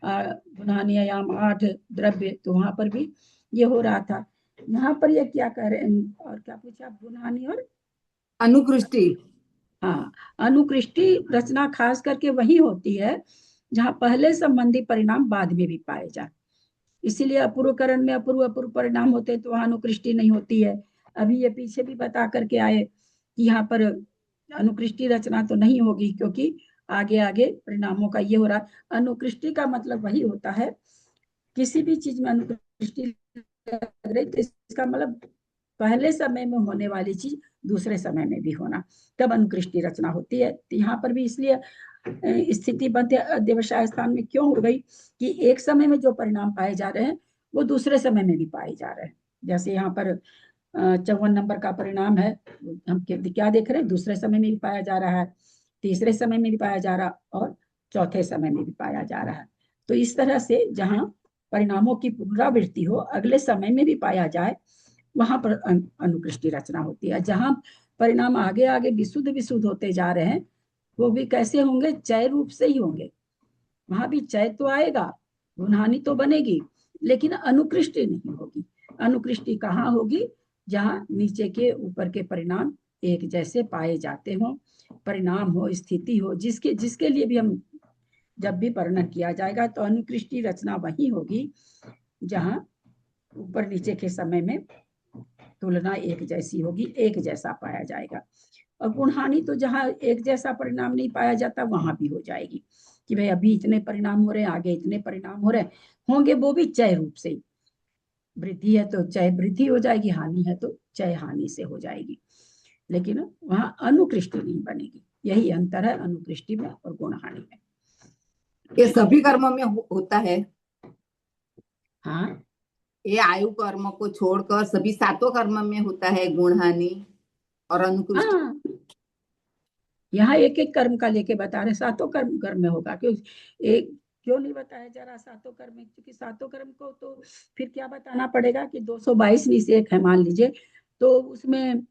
गुणहानियाम 8 द्रव्य, तो वहां पर भी ये हो रहा था। यहाँ पर ये क्या कह रहे हैं, और क्या पूछा आप? गुणहानि और अनुकृष्टि। हाँ, अनुकृष्टि रचना खास करके वही होती है जहाँ पहले संबंधी परिणाम बाद में भी पाए जाए। इसीलिए अपूर्वकरण में अपूर्व अपूर्व परिणाम होते हैं तो वहां अनुकृष्टि नहीं होती है। अभी ये पीछे भी बता करके आए कि यहाँ पर अनुकृष्टि रचना तो नहीं होगी, क्योंकि आगे आगे परिणामों का ये हो रहा है। अनुकृष्टि का मतलब वही होता है, किसी भी चीज में अनुकृष्टि लग रही तो इसका मतलब पहले समय में होने वाली चीज दूसरे समय में भी होना, तब अनुकृष्टि रचना होती है। तो यहाँ पर भी इसलिए स्थिति मध्य अध्यवसाय स्थान में क्यों हो गई कि एक समय में जो परिणाम पाए जा रहे हैं वो दूसरे समय में भी पाए जा रहे हैं। जैसे यहाँ पर 54 नंबर का परिणाम है, हम क्या देख रहे हैं, दूसरे समय में भी पाया जा रहा है, तीसरे समय में भी पाया जा रहा और चौथे समय में भी पाया जा रहा है। तो इस तरह से जहाँ परिणामों की पुनरावृत्ति हो, अगले समय में भी पाया जाए, वहां पर अनुकृष्टि रचना होती है। जहां परिणाम आगे आगे विशुद्ध विशुद्ध होते जा रहे हैं, वो भी कैसे होंगे? चय रूप से ही होंगे। वहां भी चय तो आएगा, गुणहानि तो बनेगी, लेकिन अनुकृष्टि नहीं होगी। अनुकृष्टि कहाँ होगी? जहां नीचे के ऊपर के परिणाम एक जैसे पाए जाते हो, परिणाम हो, स्थिति हो, जिसके जिसके लिए भी हम जब भी वर्णन किया जाएगा तो अनुकृष्टि रचना वही होगी जहां ऊपर नीचे के समय में तुलना एक जैसी होगी, एक जैसा पाया जाएगा। और गुणहानि तो जहाँ एक जैसा परिणाम नहीं पाया जाता वहां भी हो जाएगी कि भाई अभी इतने परिणाम हो रहे हैं, आगे इतने परिणाम हो रहे होंगे, वो भी चय रूप से। वृद्धि है तो चय वृद्धि हो जाएगी, हानि है तो चय हानि से हो जाएगी, लेकिन वहां अनुकृष्टि नहीं बनेगी। यही अंतर है अनुकृष्टि में और गुणहानि में। ये सभी कर्मों में होता है? हाँ, ये आयु कर्म को छोड़कर सभी 7 कर्म में होता है गुणहानि और अनुकृष्टि? हाँ, यहाँ एक एक कर्म का लेके बता रहे, 7 कर्म कर्म में होगा। क्यों एक क्यों नहीं बताया जा रहा 7 कर्म में? क्योंकि 7 कर्म को तो फिर क्या बताना पड़ेगा कि 222 निषेध है मान लीजिए, तो उसमें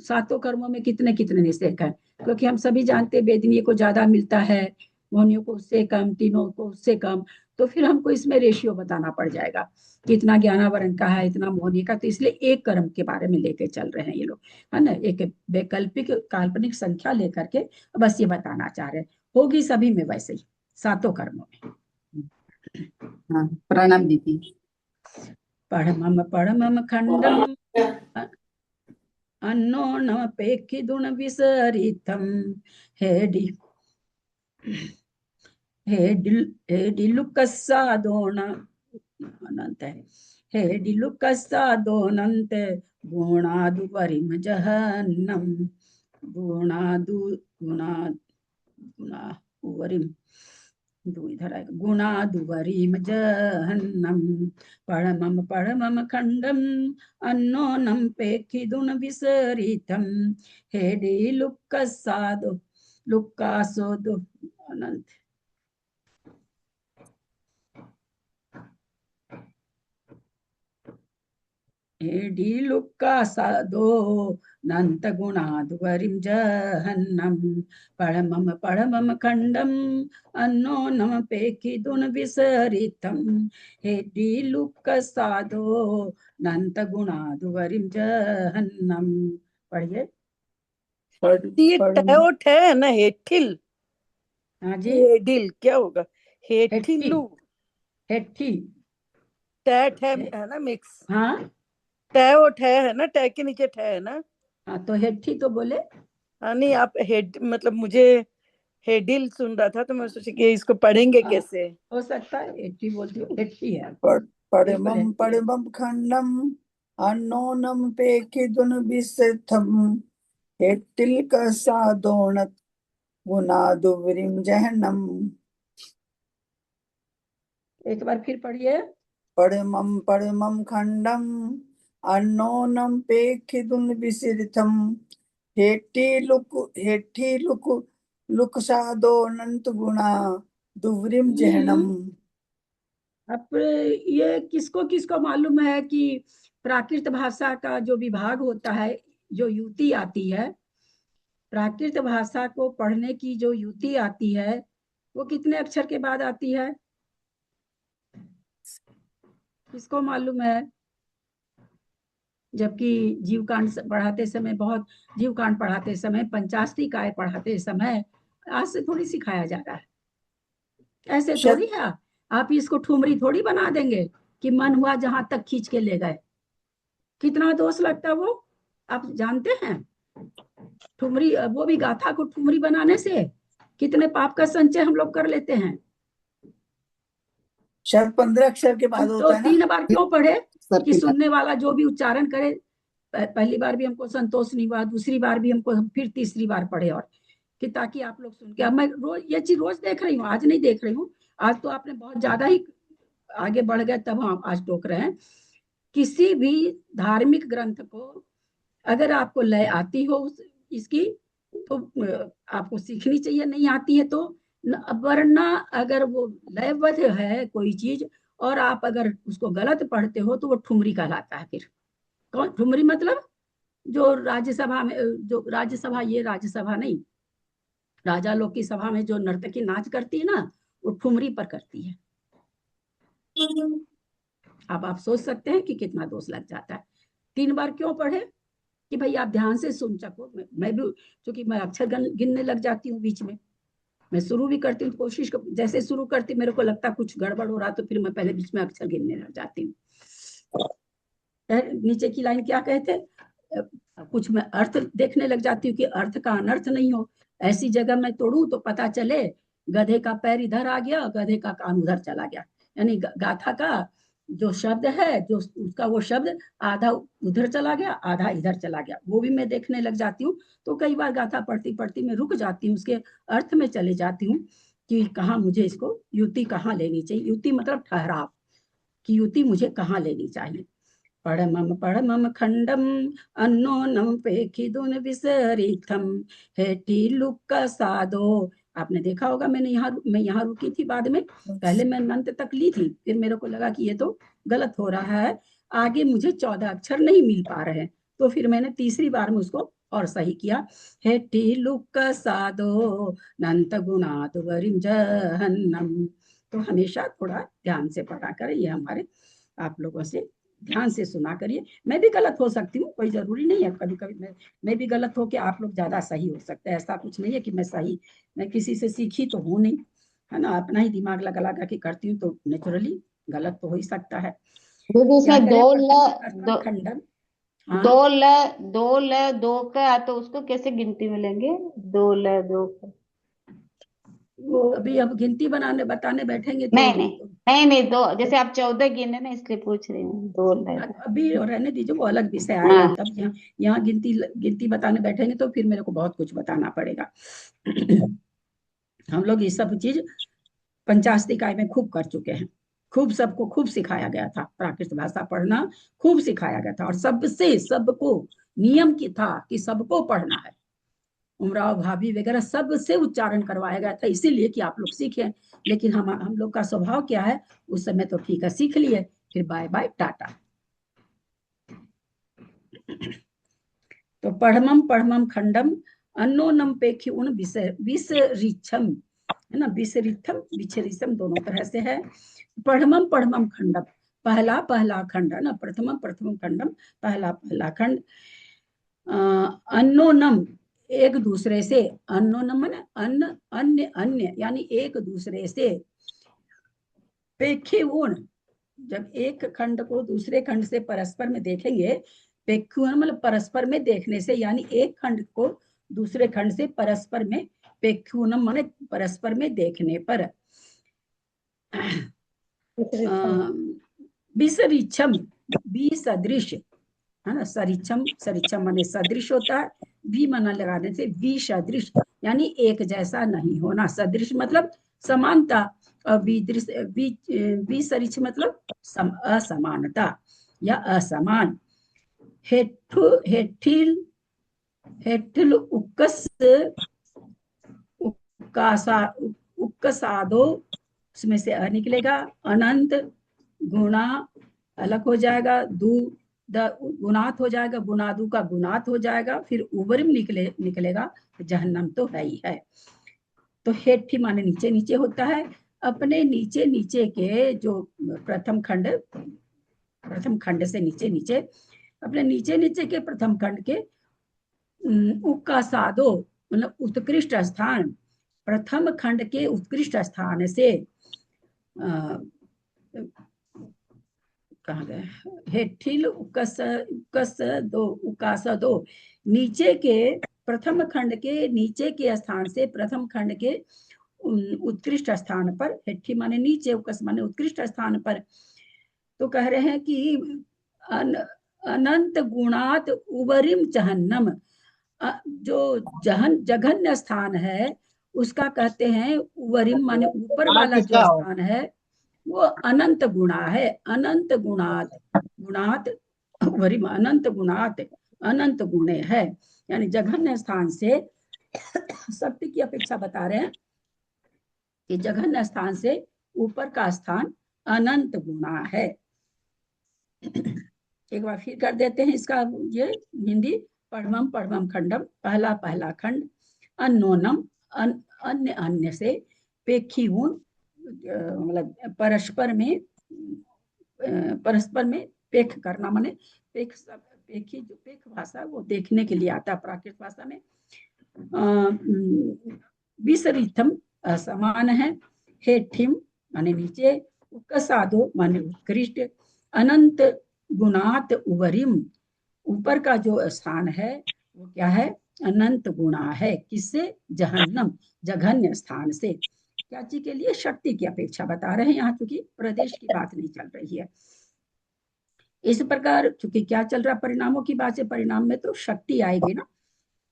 7 कर्मों में कितने कितने निषेध है? क्योंकि हम सभी जानते हैं वेदनीय को ज्यादा मिलता है, मोहनियों को उससे कम, तीनों को उससे कम, तो फिर हमको इसमें रेशियो बताना पड़ जाएगा कि इतना ज्ञानावरण का है, इतना मोहनी का। तो इसलिए एक कर्म के बारे में लेके चल रहे हैं ये लोग, है ना, एक वैकल्पिक काल्पनिक संख्या लेकर के बस ये बताना चाह रहे हैं। होगी सभी में वैसे ही, सातों कर्मों में। हाँ, प्रणाम दीदी। पढ़मम पढ़मम खंडम अन्नोनमपेक्षिदुण विसरितम हेडि हेडिलुकस्सादोन अनंत है, हेडिलुकस्सादोनंत गुणादुपरिम जहन्नम गुणादु गुणा गुणा उवरिम इधर आएगा, गुणादुवरीम जहन्नम परमम परमम खंडम अन्नोनम पेखिदुन विसरितम हेडि लुक्कसादो लुक्कासोदो अनंत। हेडि लुक्कासादो नंत गुणादुवरीम जहन्नम परमम परमम खंडम अन्नोनम पेखिदुन विसरितम हेडि लुक्कसादो नंत गुणादुवरीम जहन्नम। पढ़िए। ये टैओ ठे है ना, हेठिल, हाँ जी, हेडिल क्या होगा? हेठी हेठिलू, हेठी, टैट है ना मिक्स। हाँ टैओ ठे है ना, टै के नीचे ठे है ना। हाँ, तो हेठी तो बोले। हाँ नहीं, आप हेड मतलब मुझे हेडिल सुन रहा था, तो मैं सोची कि इसको पढ़ेंगे हाँ, कैसे। हो सकता है हेठी बोलती हूँ, हेठी है, बिल्कुल पड़मम हेठी है। पड़मम खंडम अन्नोनम पेखिदुन विसथम हेट्टिल कसादोणत गुनादुवरिम जहन्नम। एक बार फिर पढ़िए। पड़मम पड़मम खंडम अन्नोनम पेखिदुन विसथम हेट्टी लुक लुकसादोनंत गुणा दुवरिम जहन्नम। अब ये किसको किसको मालूम है कि प्राकृत भाषा का जो विभाग होता है, जो युति आती है, प्राकृत भाषा को पढ़ने की जो युति आती है, वो कितने अक्षर के बाद आती है? किसको मालूम है? जबकि जीवकांड पढ़ाते समय, बहुत जीवकांड पढ़ाते समय, पंचाशती काय पढ़ाते समय आज से थोड़ी सिखाया जा रहा है, ऐसे थोड़ी है। आप इसको ठुमरी थोड़ी बना देंगे कि मन हुआ जहां तक खींच के ले गए। कितना दोष लगता है वो, आप जानते हैं? ठुमरी, वो भी गाथा को ठुमरी बनाने से कितने पाप का संचय हम लोग कर लेते हैं। शायद 15 अक्षर के बाद तो होता है ना। 3 बार क्यों पढ़े सर कि की सुनने वाला जो भी उच्चारण करे, पहली बार भी हमको संतोष नहीं हुआ, दूसरी बार भी हमको, फिर तीसरी बार पढ़े, और कि ताकि आप लोग सुन के। अब मैं रोज ये चीज रोज देख रही हूँ, आज नहीं देख रही हूँ, आज तो आपने बहुत ज्यादा ही आगे बढ़ गए, तब हम आज टोक रहे हैं। किसी भी धार्मिक ग्रंथ को अगर आपको लय आती हो इसकी, तो आपको सीखनी चाहिए, नहीं आती है तो वरना अगर वो लयबद्ध है कोई चीज और आप अगर उसको गलत पढ़ते हो तो वो ठुमरी कहलाता है। फिर कौन ठुमरी? मतलब जो राज्यसभा में, जो राज्यसभा, ये राज्यसभा नहीं, राजा लोग की सभा में जो नर्तकी नाच करती है ना, वो ठुमरी पर करती है। अब आप सोच सकते हैं कि कितना दोष लग जाता है। 3 बार क्यों पढ़े? कि भाई आप ध्यान से सुन सको। मैं भी, क्योंकि मैं अक्षर गिनने लग जाती हूँ बीच में, मैं शुरू भी करती हूँ, कोशिश जैसे शुरू करती मेरे को लगता कुछ गड़बड़ हो रहा, तो फिर मैं पहले बीच में अक्षर गिनने लग जाती हूँ। नीचे की लाइन क्या कहते, कुछ मैं अर्थ देखने लग जाती हूँ कि अर्थ का अनर्थ नहीं हो। ऐसी जगह मैं तोड़ू तो पता चले गधे का पैर इधर आ गया, गधे का कान उधर चला गया, यानी गाथा का जो शब्द है, जो उसका वो शब्द आधा उधर चला गया, आधा इधर चला गया, वो भी मैं देखने लग जाती हूँ। तो कई बार गाथा पढ़ती पढ़ती मैं रुक जाती हूँ, उसके अर्थ में चले जाती हूँ कि कहाँ मुझे इसको युति कहाँ लेनी चाहिए। युति मतलब ठहराव, कि युति मुझे कहाँ लेनी चाहिए। पढ़मम पढ़मम खंडम अन्नोनम पेखिदुन विसरितम हेटी लुक्का साधो। आपने देखा होगा, मैं यहाँ रुकी थी, बाद में पहले मैं अंत तक ली थी, फिर मेरे को लगा कि ये तो गलत हो रहा है, आगे मुझे 14 अक्षर नहीं मिल पा रहे हैं, तो फिर मैंने तीसरी बार में उसको और सही किया। हेठी लुक साधो नंत गुणा तुवरिम जहन्नम। तो हमेशा थोड़ा ध्यान से पढ़ा करें, ये हमारे आप लोगों से ध्यान से सुना करिए। मैं भी गलत हो सकती हूँ, कोई जरूरी नहीं है, कभी कभी मैं भी गलत हो के आप लोग ज्यादा सही हो सकते हैं, ऐसा कुछ नहीं है कि मैं किसी से सीखी तो हूँ नहीं, है ना, अपना ही दिमाग लगा लगा के करती हूँ, तो नेचुरली गलत तो हो ही सकता है। दीदी क्या इसमें करें, दो प्रथम दो खंडन। हाँ, दो का, तो उसको कैसे गिनती में लेंगे? दो का। वो अभी अब गिनती बताने बैठेंगे तो नहीं नहीं नहीं नहीं, दो जैसे आप 14 गिने ना, इसलिए पूछ रही हूँ। अभी रहने दीजिए, वो अलग विषय आएगा हाँ। तब। यहाँ यहाँ गिनती बताने बैठेंगे तो फिर मेरे को बहुत कुछ बताना पड़ेगा। हम लोग ये सब चीज पंचाशती काय में खूब कर चुके हैं, खूब सबको खूब सिखाया गया था, प्राकृत भाषा पढ़ना खूब सिखाया गया था, और सबको नियम की था कि सबको पढ़ना है। उमराव भाभी वगैरह सबसे उच्चारण करवाया गया था, इसीलिए कि आप लोग सीखें। लेकिन हम लोग का स्वभाव क्या है, उस समय तो ठीक है सीख लिए, फिर बाय बाय टाटा। तो पढ़मम पढ़मम खंडम अन्नोनम पेखी उन विसरिछम, है ना, विसरिथम विचरिसम दोनों तरह से है। पढ़मम पढ़मम खंडम, पहला पहला खंड, है ना, प्रथमम प्रथमम खंडम, पहला पहला खंड। अन्नोनम एक दूसरे से, अन्नोनम माने अन्न, अन्य अन्य यानी एक दूसरे से, पेखी उन, जब एक खंड को दूसरे खंड से परस्पर में देखेंगे, पेखुन मतलब परस्पर में देखने से, यानी एक खंड को दूसरे खंड से परस्पर में, पेखुनम माने परस्पर में देखने पर, विसरिछम विसदृश, है ना, सरिछम सरिछम माने सदृश होता है, भी मना लगाने से विसदृश यानी एक जैसा नहीं होना, सदृश मतलब समानता, और विसरिछ मतलब असमानता या असमान। हेठिल हेठिल उक्कसादो, उसमें से अ निकलेगा, अनंत गुणा अलग हो जाएगा, गुणात हो जाएगा, गुणादु का गुणात हो जाएगा, फिर उबरिम निकलेगा, जहन्नम तो है ही है। तो हेठी माने नीचे नीचे होता है, अपने नीचे नीचे के जो प्रथम खंड से नीचे नीचे, अपने नीचे नीचे के प्रथम खंड के उक्का साधो मतलब उत्कृष्ट स्थान, प्रथम खंड के उत्कृष्ट स्थान से कहा गया, हेठिल उकास दो, नीचे के प्रथम खंड के नीचे के स्थान से प्रथम खंड के उत्कृष्ट स्थान पर, हेठी माने नीचे, उकस माने उत्कृष्ट स्थान पर। तो कह रहे हैं कि अनंत गुणात उबरिम जहन्नम, जो जघन्य स्थान है उसका कहते हैं उबरिम माने ऊपर वाला जो स्थान है वो अनंत गुणा है, अनंत गुणात उबरिम अनंत गुणात अनंत गुणे है, यानी जघन्य स्थान से शक्ति की अपेक्षा बता रहे हैं कि जघन्य स्थान से ऊपर का स्थान अनंत गुणा है। एक बार फिर कर देते हैं इसका ये हिंदी। पढ़मम पढ़मम खंडम, पहला पहला खंड, अन्नोनम अन्य अन्य से, पेखी मतलब परस्पर में पेख करना, माने पेखी जो पेख भाषा वो देखने के लिए आता है प्राकृत भाषा में। विसरिथम असमान है, हेठिम माने नीचे, उकसादो माने उत्कृष्ट, अनंत गुणात उबरिम, ऊपर का जो स्थान है वो क्या है, अनंत गुणा है, किससे, जहन्नम जघन्य स्थान से। क्या चीज के लिए, शक्ति की अपेक्षा बता रहे हैं यहाँ, क्योंकि प्रदेश की बात नहीं चल रही है। इस प्रकार चूंकि क्या चल रहा, परिणामों की बात है, परिणाम में तो शक्ति आएगी ना,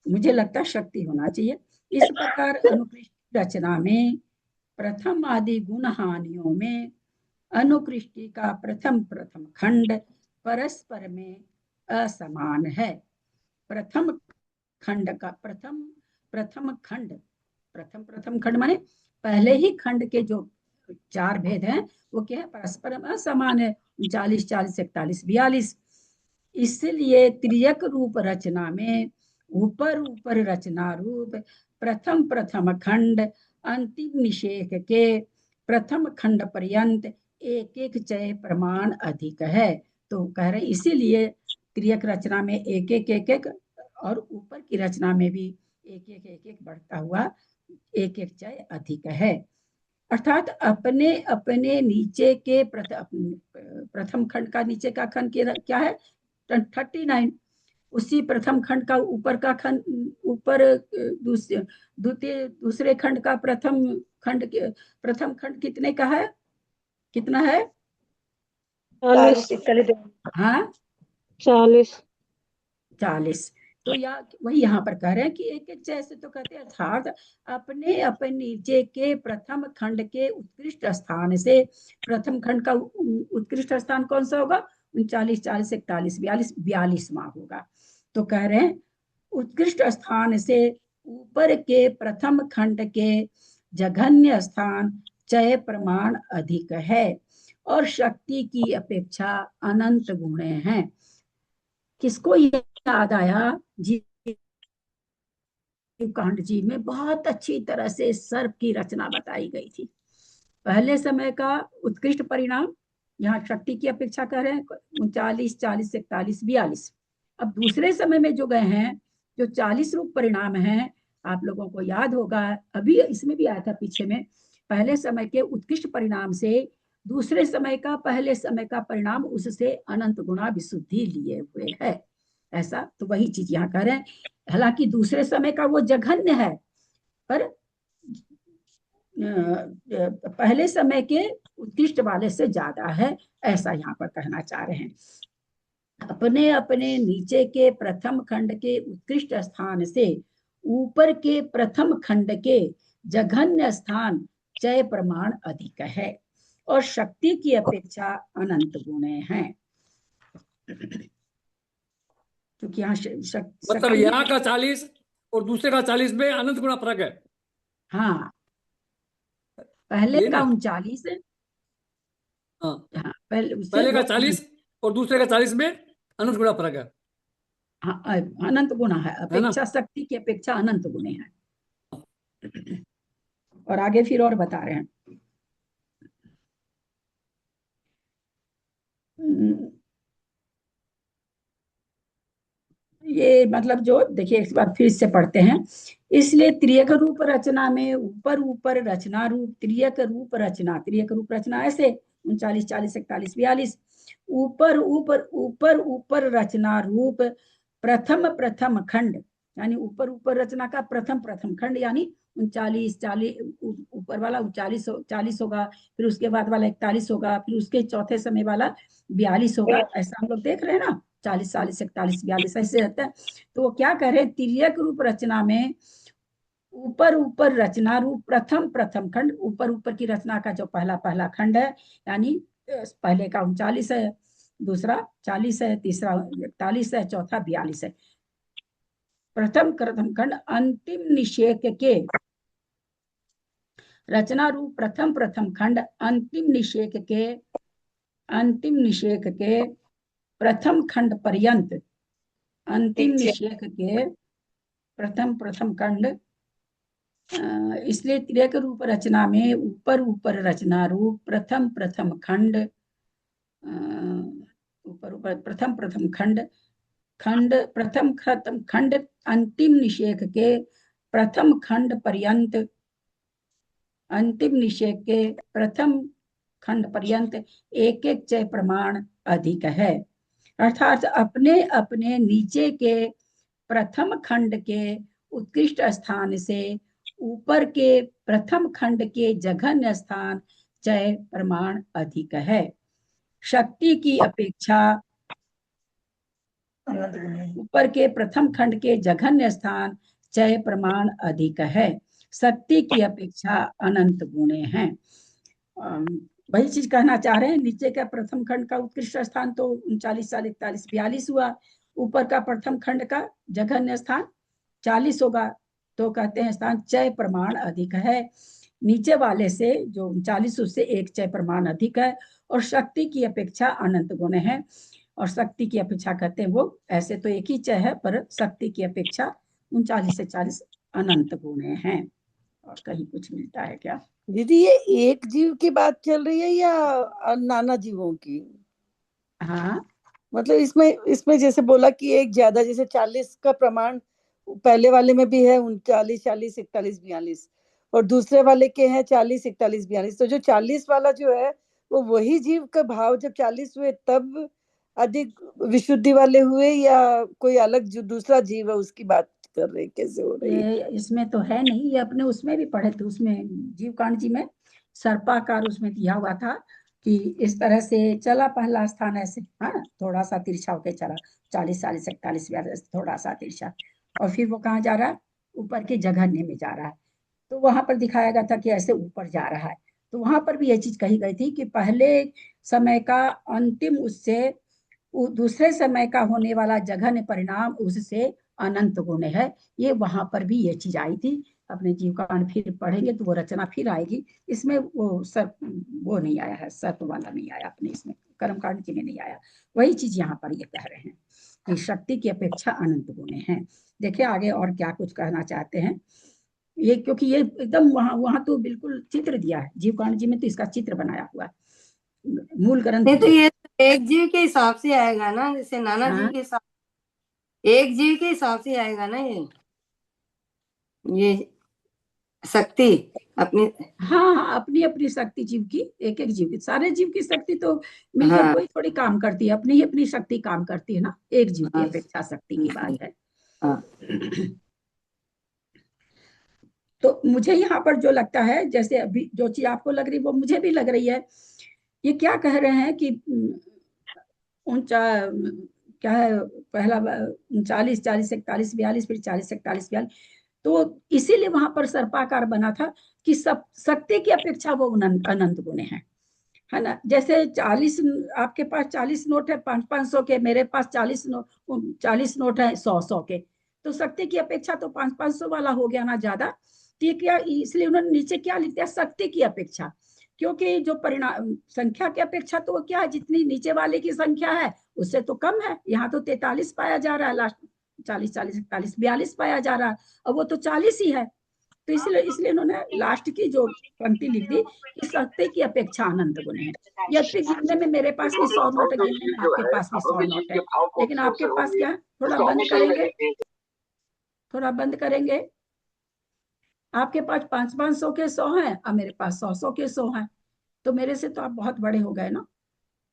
मुझे लगता है शक्ति होना चाहिए। इस प्रकार अनुकृष्टि रचना में प्रथम आदि गुण हानियों में अनुकृष्टि का प्रथम खंड परस्पर में असमान है। प्रथम खंड का प्रथम खंड माने पहले ही खंड के जो चार भेद हैं वो क्या है, परस्पर असमान है, 39 40 41 42। इसलिए त्रियक रूप रचना में ऊपर ऊपर रचना रूप प्रथम प्रथम खंड अंतिम निषेक के प्रथम खंड पर्यंत एक एक चय प्रमाण अधिक है। तो कह रहे इसीलिए त्रियक रचना में एक एक और ऊपर की रचना में भी एक एक बढ़ता हुआ एक एक चय अधिक है। अर्थात अपने अपने नीचे के प्रथम खंड का नीचे का खंड क्या है 39, उसी प्रथम खंड का ऊपर का खंड ऊपर दूसरे खंड का प्रथम खंड कितने का है, कितना है? 40 हाँ 40। तो वही यहाँ पर कह रहे हैं कि एक एक जैसे तो कहते हैं अर्थात अपने अपने नीचे के प्रथम खंड के उत्कृष्ट स्थान से, प्रथम खंड का उत्कृष्ट स्थान कौन सा होगा 39 40 41 42 42वां होगा। तो कह रहे हैं उत्कृष्ट स्थान से ऊपर के प्रथम खंड के जघन्य स्थान चय प्रमाण अधिक है और शक्ति की अपेक्षा अनंत गुणे हैं। किसको याद आया जी कांड जी में बहुत अच्छी तरह से सर्प की रचना बताई गई थी। पहले समय का उत्कृष्ट परिणाम यहाँ शक्ति की अपेक्षा कर रहे हैं 39 40 41 42। अब दूसरे समय में जो गए हैं जो 40 रूप परिणाम हैं, आप लोगों को याद होगा अभी इसमें भी आया था पीछे में, पहले समय के उत्कृष्ट परिणाम से दूसरे समय का पहले समय का परिणाम उससे अनंत गुणा विशुद्धि लिए हुए है। ऐसा तो वही चीज यहाँ कह रहे हैं, हालांकि दूसरे समय का वो जघन्य है पर पहले समय के उत्कृष्ट वाले से ज्यादा है, ऐसा यहाँ पर कहना चाह रहे हैं। अपने अपने नीचे के प्रथम खंड के उत्कृष्ट स्थान से ऊपर के प्रथम खंड के जघन्य स्थान चय प्रमाण अधिक है और शक्ति की अपेक्षा अनंत गुणे हैं। क्योंकि यहाँ मतलब यहाँ का 40 और दूसरे का 40 में अनंत गुना फर्क है। हाँ पहले का 39 है। हाँ पहले का 40 और दूसरे का 40 में अनंत गुना फर्क है। हाँ अनंत गुना है, अपेक्षा शक्ति की अपेक्षा अनंत गुणे हैं। और आगे फिर और बता रहे हैं ये मतलब जो देखिए एक बार फिर से पढ़ते हैं। इसलिए त्रियक रूप रचना में ऊपर ऊपर रचना रूप त्रियक रूप रचना ऐसे 39 40 41 42 ऊपर ऊपर ऊपर ऊपर रचना रूप प्रथम प्रथम खंड, यानी ऊपर ऊपर रचना का प्रथम प्रथम खंड यानी 39 40 ऊपर वाला 40 होगा, फिर उसके बाद वाला 41 होगा, फिर उसके चौथे समय वाला 42 होगा। ऐसा हम लोग देख रहे हैं ना 40 40 41 42 ऐसे रहता है। तो वो क्या कह रहे हैं तिर्यक रूप रचना में ऊपर ऊपर रचना रूप प्रथम प्रथम खंड, ऊपर ऊपर की रचना का जो पहला पहला खंड है यानी पहले का 39 है, दूसरा 40 है, तीसरा 41 है, चौथा 42 है। प्रथम प्रथम खंड अंतिम निषेक के रचना रूप प्रथम प्रथम खंड अंतिम निषेक के प्रथम खंड पर्यंत, अंतिम निषेक के प्रथम प्रथम खंड, इसलिए त्रियक रूप रचना में ऊपर ऊपर रचना रूप प्रथम प्रथम खंड ऊपर ऊपर प्रथम प्रथम खंड अंतिम निषेक के प्रथम खंड पर्यंत, अंतिम निषेक के प्रथम खंड पर्यंत एक एक चय प्रमाण अधिक है। अर्थात अपने अपने नीचे के प्रथम खंड के उत्कृष्ट स्थान से ऊपर के प्रथम खंड के जघन्य स्थान चय प्रमाण अधिक है। शक्ति की अपेक्षा ऊपर के प्रथम खंड के जघन्य स्थान चय प्रमाण अधिक है, शक्ति की अपेक्षा अनंत गुणे हैं। वही चीज कहना चाह रहे हैं, नीचे का प्रथम खंड का उत्कृष्ट स्थान तो 39 40 41 42 हुआ, ऊपर का प्रथम खंड का जघन्य स्थान 40 होगा। तो कहते हैं स्थान चय प्रमाण अधिक है, नीचे वाले से जो 39 उससे एक चय प्रमाण अधिक है और शक्ति की अपेक्षा अनंत गुण है। और शक्ति की अपेक्षा कहते हैं वो ऐसे तो एक ही चय है पर शक्ति की अपेक्षा 39 से 40 अनंत गुणे हैं। और कहीं कुछ मिलता है क्या? दीदी ये एक जीव की बात चल रही है या नाना जीवों की? हाँ मतलब इसमें इसमें जैसे बोला कि एक ज्यादा, जैसे 40 का प्रमाण पहले वाले में भी है, 39 40 41 42, और दूसरे वाले के हैं 40 41 42। तो जो 40 वाला जो है वो वही जीव का भाव जब 40 हुए तब अधिक विशुद्धि वाले हुए, या कोई अलग जो दूसरा जीव है उसकी बात कर रहे हैं? कैसे हो रही है? ये इसमें तो है नहीं, ये अपने उसमें भी पढ़े थे, उसमें जीव कांड जी में सर्पाकार उसमें दिया हुआ था कि इस तरह से चला पहला स्थान ऐसे, हाँ थोड़ा सा तिरछा होके चला 40 40 41 42, थोड़ा सा तिरछा, और फिर वो कहाँ जा रहा है? ऊपर के जघन्य में जा रहा है। तो वहां पर दिखाया गया था कि ऐसे ऊपर जा रहा है। तो वहां पर भी ये चीज कही गई थी कि पहले समय का अंतिम उससे दूसरे समय का होने वाला जघन्य परिणाम उससे अनंत गुण है। ये वहां पर भी ये चीज आई थी। अपने जीव कांड फिर पढ़ेंगे तो वो रचना फिर आएगी। इसमें वो सर्प वो नहीं आया है, सर्प वाला नहीं आया अपने इसमें, कर्म कांड जी में नहीं आया। वही चीज यहाँ पर ये कह रहे हैं कि शक्ति की अपेक्षा अनंत गुण हैं। देखिए आगे और क्या कुछ कहना चाहते हैं ये, क्योंकि ये एकदम वहां वहां तो बिल्कुल चित्र दिया है जीव कांड जी में, तो इसका चित्र बनाया हुआ है मूल ग्रंथ। नहीं तो ये एक जीव के हिसाब से आएगा ना, जैसे नाना जीव के हिसाब, एक जीव के हिसाब से आएगा ना ये शक्ति अपनी। हाँ अपनी अपनी शक्ति जीव की, एक एक जीव की, सारे जीव की शक्ति तो मिलकर हाँ। कोई थोड़ी काम करती है, अपनी ही अपनी शक्ति काम करती है ना, एक जीव की अपेक्षा शक्ति की बात है। हाँ। तो मुझे यहाँ पर जो लगता है, जैसे अभी जो चीज आपको लग रही वो मुझे भी लग रही है। ये क्या कह रहे हैं कि ऊंचा क्या है, पहला 39 40 41 42, फिर 40 41 42, तो इसीलिए वहां पर सर्पाकार बना था कि सब शक्ति की अपेक्षा वो अनंत गुणे हैं, है ना। जैसे 40 आपके पास 40 नोट है 500 के, मेरे पास 40 नोट है 100 के, तो शक्ति की अपेक्षा तो 500 वाला हो गया ना ज्यादा। तो ये क्या, इसलिए उन्होंने नीचे क्या लिख दिया, शक्ति की अपेक्षा, क्योंकि जो परिणाम संख्या की अपेक्षा तो वो क्या है, जितनी नीचे वाले की संख्या है उससे तो कम है। यहाँ तो 43 पाया जा रहा है, लास्ट 40 40 41 42 पाया जा रहा है, और वो तो 40 ही है। तो इसलिए इसलिए उन्होंने लास्ट की जो पंक्ति लिख दी कि शक्ति की अपेक्षा अनंत गुण है। यद्यपि गिनने में मेरे पास भी 100 नोट है, गिनने में आपके पास भी 100 नोट है, लेकिन आपके पास क्या है, थोड़ा बंद करेंगे, थोड़ा बंद करेंगे, आपके पास 500 के 100 हैं और मेरे पास 100 के 100 हैं, तो मेरे से तो आप बहुत बड़े हो गए ना।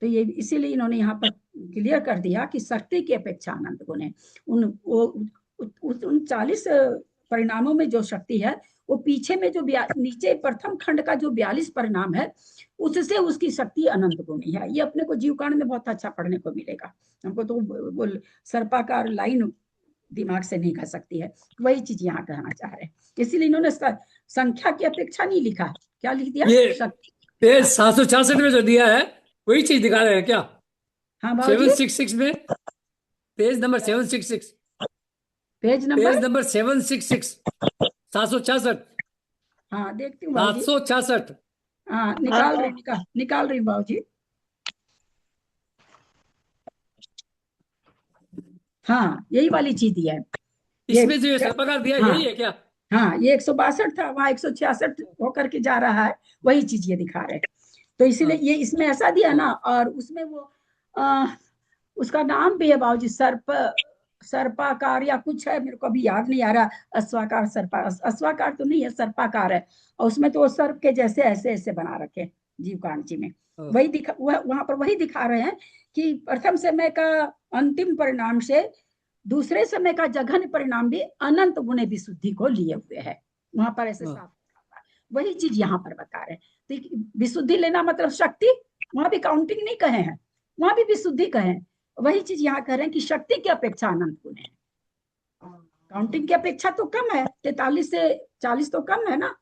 तो ये इसीलिए इन्होंने यहाँ पर क्लियर कर दिया कि शक्ति की अपेक्षा अनंत गुण है। उन 40 परिणामों में जो शक्ति है वो पीछे में जो नीचे प्रथम खंड का जो 42 परिणाम है उससे उसकी शक्ति अनंत गुणी है। ये अपने को जीव कांड में बहुत अच्छा पढ़ने को मिलेगा। हमको तो वो सर्पाकार लाइन दिमाग से नहीं खा सकती है, वही चीज यहाँ कहना चाह रहे हैं। इसीलिए इन्होंने संख्या की अपेक्षा नहीं लिखा, क्या लिख दिया, शक्ति। पेज 766 में जो दिया है वही चीज दिखा रहे हैं क्या? हाँ 766 में, पेज नंबर 766, पेज नंबर 766, 766। हाँ देखती हूँ 766। हाँ निकाल रही बाबू जी। हाँ यही वाली चीज दी है इसमें जो सर्पाकार दिया है यही है क्या? हाँ ये 162 था, वहां 166 होकर के जा रहा है, वही चीज ये दिखा रहे हैं। तो इसीलिए ये इसमें ऐसा दिया ना, और उसमें वो उसका नाम भी है बाबूजी, सर्पाकार या कुछ है, मेरे को अभी याद नहीं आ रहा। अश्वाकार अश्वाकार तो नहीं है, सर्पाकार है, और उसमें तो वो सर्प के जैसे ऐसे ऐसे बना रखे जीव कांड जी में। वही वहां पर वही दिखा रहे हैं कि प्रथम समय का अंतिम परिणाम से दूसरे समय का जघन्य परिणाम भी अनंत गुणे विशुद्धि को लिए हुए है, वहां पर ऐसे साफ। वही चीज यहाँ पर बता रहे हैं। तो विशुद्धि लेना मतलब शक्ति, वहां भी काउंटिंग नहीं कहे हैं, वहां भी विशुद्धि कहे। वही चीज यहाँ कह रहे हैं कि शक्ति की अपेक्षा अनंत गुण है। काउंटिंग की अपेक्षा तो कम है, 43 से 40 तो कम है ना,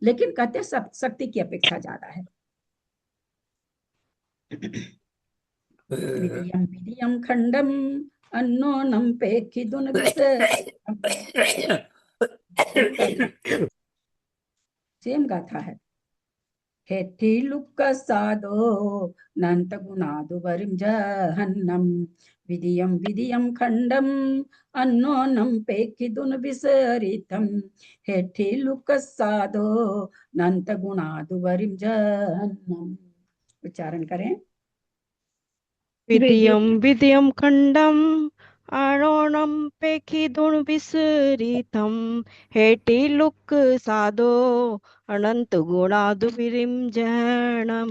लेकिन कहते शक्ति की अपेक्षा ज्यादा है। विदयम खंडम अन्नोनम पेखिदुन सेम गाथा है। हेठी लुक्क साधो नंत गुणादु वरिम जहन्नम विधियम विधियम खंडम अन्नोनम पेखिदुन विसरितम हेठी लुक्क साधो नंत गुणादु वरिम जहन्नम। उच्चारण करें। विद्यम विद्यम खंडम आरोणम पेखिदुन विसरितम हेटी लुक साधो अनंत गुणादुविरिम जहनम।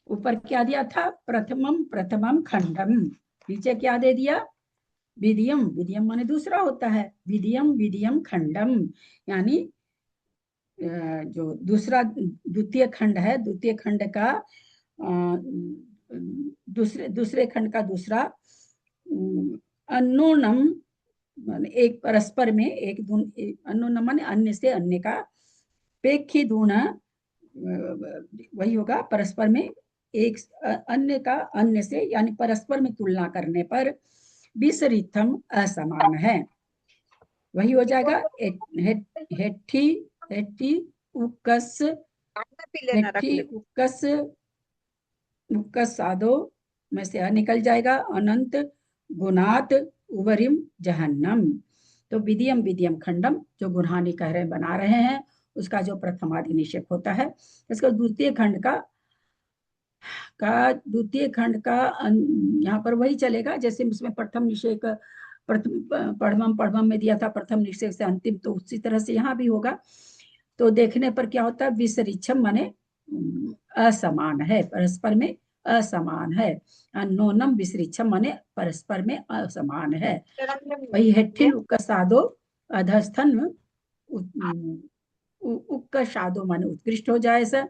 ऊपर क्या दिया था? प्रथमम प्रथमम खंडम। नीचे क्या दे दिया? विधियम। विधियम माने दूसरा होता है। विधियम विधियम खंडम यानी जो दूसरा द्वितीय खंड है, द्वितीय खंड का दूसरे खंड का दूसरा अन्नोनम माने एक परस्पर में एक अन्नोनम माने अन्य से अन्य का, पेखी दूना वही होगा परस्पर में एक अन्य का अन्य से यानी परस्पर में तुलना करने पर विसरितम असमान है, वही हो जाएगा। हेठी हेठी उक्कस हेठी उक्कस उक्कस साधो में से निकल जाएगा अनंत गुणात उवरिम जहन्नम। तो विधियम विधियम खंडम जो गुणहानि कह रहे बना रहे हैं उसका जो प्रथमादि निषेक होता है, इसका द्वितीय खंड का यहाँ पर वही चलेगा जैसे उसमें प्रथम निषेक पढ़मम में दिया था प्रथम निषेक से अंतिम, तो उसी तरह से यहाँ भी होगा। तो देखने पर क्या होता है? विसरिच्छम माने असमान है, परस्पर में असमान है। अन्नोनम विसरिच्छम माने परस्पर में असमान है। वही हेठिल उक्क साधो अधस्थन उक्क साधो माने उत्कृष्ट हो जाए ऐसा।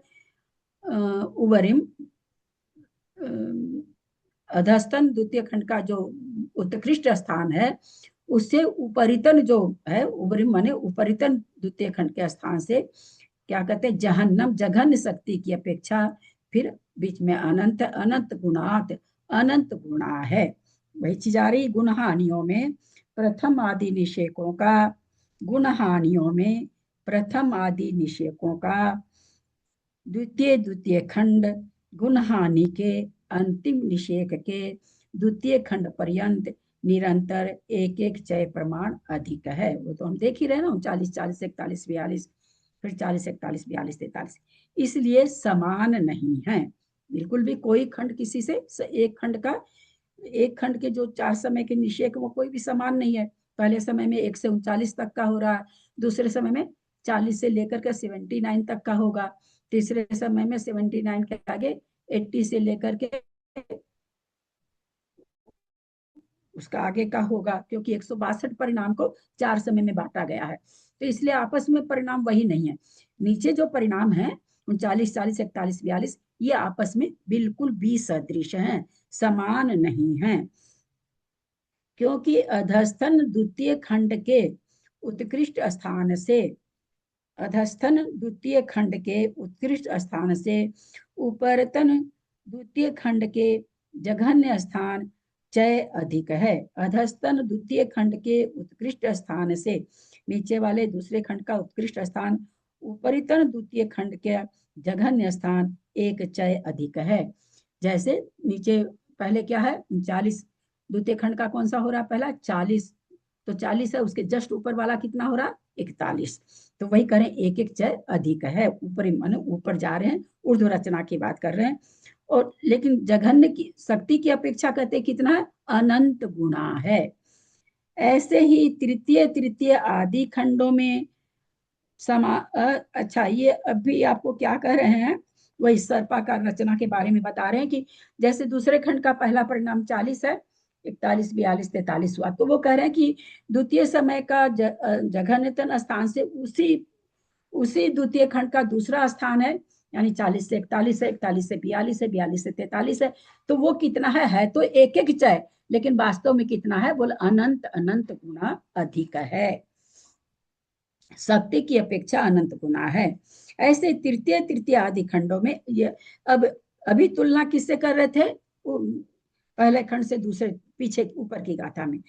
उवरिम अधस्तन द्वितीय खंड का जो उत्कृष्ट स्थान है उससे उपरितन जो है, उवरिम माने उपरितन द्वितीय खंड के स्थान से क्या कहते हैं? जहन्नम जघन्य शक्ति की अपेक्षा फिर बीच में अनंत अनंत गुणात अनंत गुणा है। वही चीज आ रही गुणहानियों में प्रथम आदि निषेकों का, गुणहानियों में प्रथम आदि निषेकों का द्वितीय खंड गुणहानि के अंतिम निषेक के द्वितीय खंड पर्यंत निरंतर एक एक चय प्रमाण अधिक है। वो तो हम देख ही रहे ना, 40 40 41 42 फिर 40 41 42 43, इसलिए समान नहीं है बिल्कुल भी। कोई खंड किसी से एक खंड के जो 4 समय के निषेक वो कोई भी समान नहीं है। पहले समय में 1 से 39 तक का हो रहा है, दूसरे समय में 40 से लेकर के 79 तक का होगा, तीसरे समय में 79 के आगे 80 से लेकर के उसका आगे का होगा, क्योंकि 162 परिणाम को 4 समय में बांटा गया है, तो इसलिए आपस में परिणाम वही नहीं है। नीचे जो परिणाम है 39 40 41 42 ये आपस में बिल्कुल विसदृश हैं, समान नहीं है। क्योंकि अधस्थन द्वितीय खंड के उत्कृष्ट स्थान से, अधस्थन द्वितीय खंड के उत्कृष्ट स्थान से उपरतन द्वितीय खंड के जघन्य स्थान चय अधिक है। अधस्तन द्वितीय खंड के उत्कृष्ट स्थान से नीचे वाले दूसरे खंड का उत्कृष्ट स्थान उपरितन द्वितीय खंड के जघन्य स्थान एक चय अधिक है। जैसे नीचे पहले क्या है 40 द्वितीय खंड का कौन सा हो रहा है? पहला 40, तो 40 है, उसके जस्ट ऊपर वाला कितना हो रहा? 41, तो वही करें एक एक चय अधिक है। ऊपर माने ऊपर जा रहे हैं, ऊर्ध्व रचना की बात कर रहे हैं। और लेकिन जघन्य की शक्ति की अपेक्षा कहते कितना है? अनंत गुणा है। ऐसे ही तृतीय आदि खंडों में अच्छा ये अभी आपको क्या कह रहे हैं, वही सर्पाकार रचना के बारे में बता रहे हैं कि जैसे दूसरे खंड का पहला परिणाम 40 है, 41 42 43 हुआ, तो वो कह रहे हैं कि द्वितीय समय का जघन्यतन स्थान से उसी द्वितीय खंड का दूसरा स्थान है, यानी 40 से 41 है, 41 से 42 है, 42 से 43 है, तो वो कितना है तो एक एक चय, लेकिन वास्तव में कितना है? बोल अनंत अनंत गुना अधिक है, शक्ति की अपेक्षा अनंत गुना है। ऐसे तृतीय आदि खंडों में ये अब अभी तुलना किससे कर रहे थे? पहले खंड से दूसरे पीछे ऊपर की गाथा में।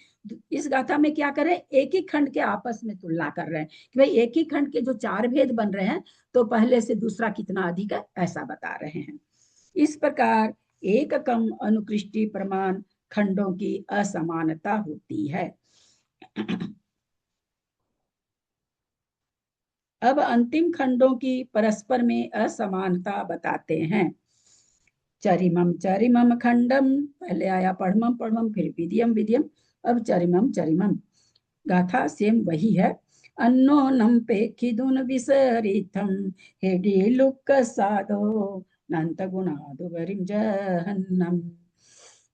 इस गाथा में क्या कर रहे हैं, एक ही खंड के आपस में तुलना कर रहे हैं कि भाई एक ही खंड के जो 4 भेद बन रहे हैं तो पहले से दूसरा कितना अधिक है, ऐसा बता रहे हैं। इस प्रकार एक कम अनुकृष्टि प्रमाण खंडों की असमानता होती है। अब अंतिम खंडों की परस्पर में असमानता बताते हैं। चरिमम चरिमम खंडम, पहले आया पढ़मम पढ़मम, फिर विधियम विधियम, अब चरिमम चरिमम। गाथा सेम वही है। अन्नोनम पेखिदुन विसरितम, हेडी लुक साधो नंत गुणादुवरिम जहन्नम।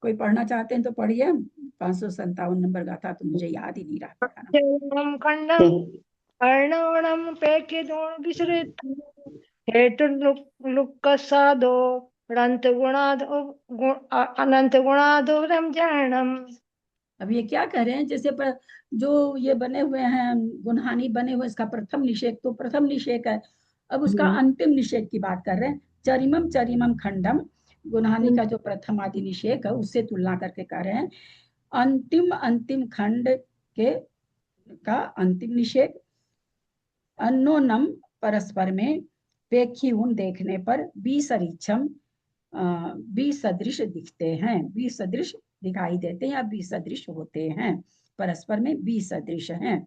कोई पढ़ना चाहते हैं तो पढ़िए। 557 नंबर गाथा तो मुझे याद ही नहीं रहा पढ़ाना। चरिमम खंडम अर्णवणम पेखिदुन विसरितम, हेतु लुक साधो अनंत गुणादुरम जहन्नम। अब ये क्या कह रहे हैं, जैसे पर जो ये बने हुए हैं गुणहानि बने हुए, इसका प्रथम निषेध तो प्रथम निषेध है, अब उसका अंतिम निषेध की बात कर रहे हैं। चरिमम चरिमम खंडम, गुणहानि का जो प्रथम आदि निषेध है उससे तुलना करके कह रहे हैं अंतिम खंड के का अंतिम निषेध। अन्नोनम परस्पर में, पेखी उन देखने पर, विसरिक्षम विसदृश दिखते हैं, विसदृश दिखाई देते हैं या विसदृश होते हैं, परस्पर में विसदृश हैं।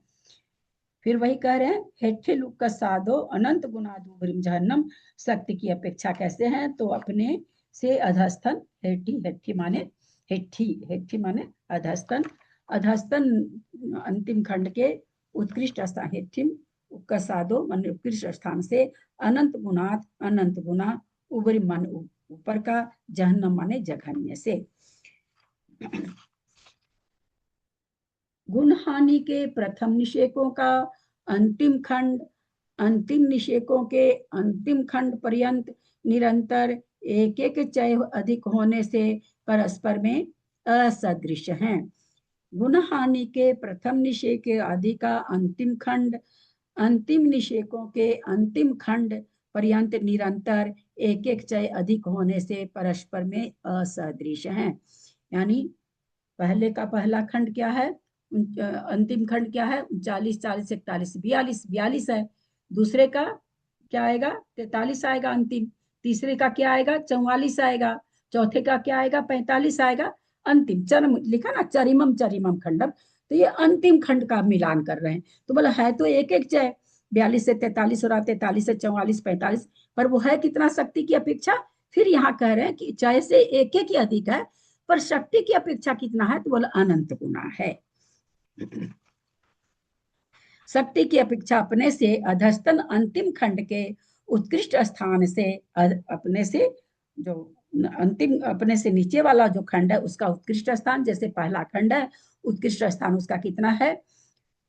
फिर वही कह रहे हैं हेठे लुक का साधो अनंत गुणादुवरिम जहन्नम, शक्ति की अपेक्षा कैसे हैं, तो अपने से अधस्तन, हेठी हेठी माने हेठी माने अधस्तन, अधस्तन अंतिम खंड के उत्कृष्ट स्थान, हेठिम का साधो मान उत्कृष्ट स्थान से, अनंत गुणात अनंत गुना, उबरिम मान ऊपर का, जहन्नम माने जघन्य से। गुण हानि के प्रथम निषेकों का अंतिम खंड अंतिम निषेकों के अंतिम खंड पर्यंत निरंतर एक एक चय अधिक होने से परस्पर में असदृश हैं। गुण हानि के प्रथम निषेक के आदि का अंतिम खंड अंतिम निषेकों के अंतिम खंड पर्यंत निरंतर एक एक चय अधिक होने से परस्पर में असदृश हैं। यानी पहले का पहला खंड क्या है, अंतिम खंड क्या है, 39 40 41 42 42 है। दूसरे का क्या आएगा, 43 आएगा अंतिम। तीसरे का क्या आएगा, 44 आएगा। चौथे का क्या आएगा, 45 आएगा। अंतिम चरम लिखा ना, चरिमम चरिमम खंडम, तो ये अंतिम खंड का मिलान कर रहे हैं। तो बोला है तो एक एक चय, 42 से 43 हो रहा, 43 से 44 45, पर वो है कितना शक्ति की अपेक्षा। फिर यहाँ कह रहे हैं कि चय से एक एक ही अधिक है, पर शक्ति की अपेक्षा कितना है, तो बोला अनंत गुना है। शक्ति की अपेक्षा अपने से अधस्तन अंतिम खंड के उत्कृष्ट स्थान से, अपने से जो अंतिम अपने से नीचे वाला जो खंड है उसका उत्कृष्ट स्थान, जैसे पहला खंड है उत्कृष्ट स्थान उसका कितना है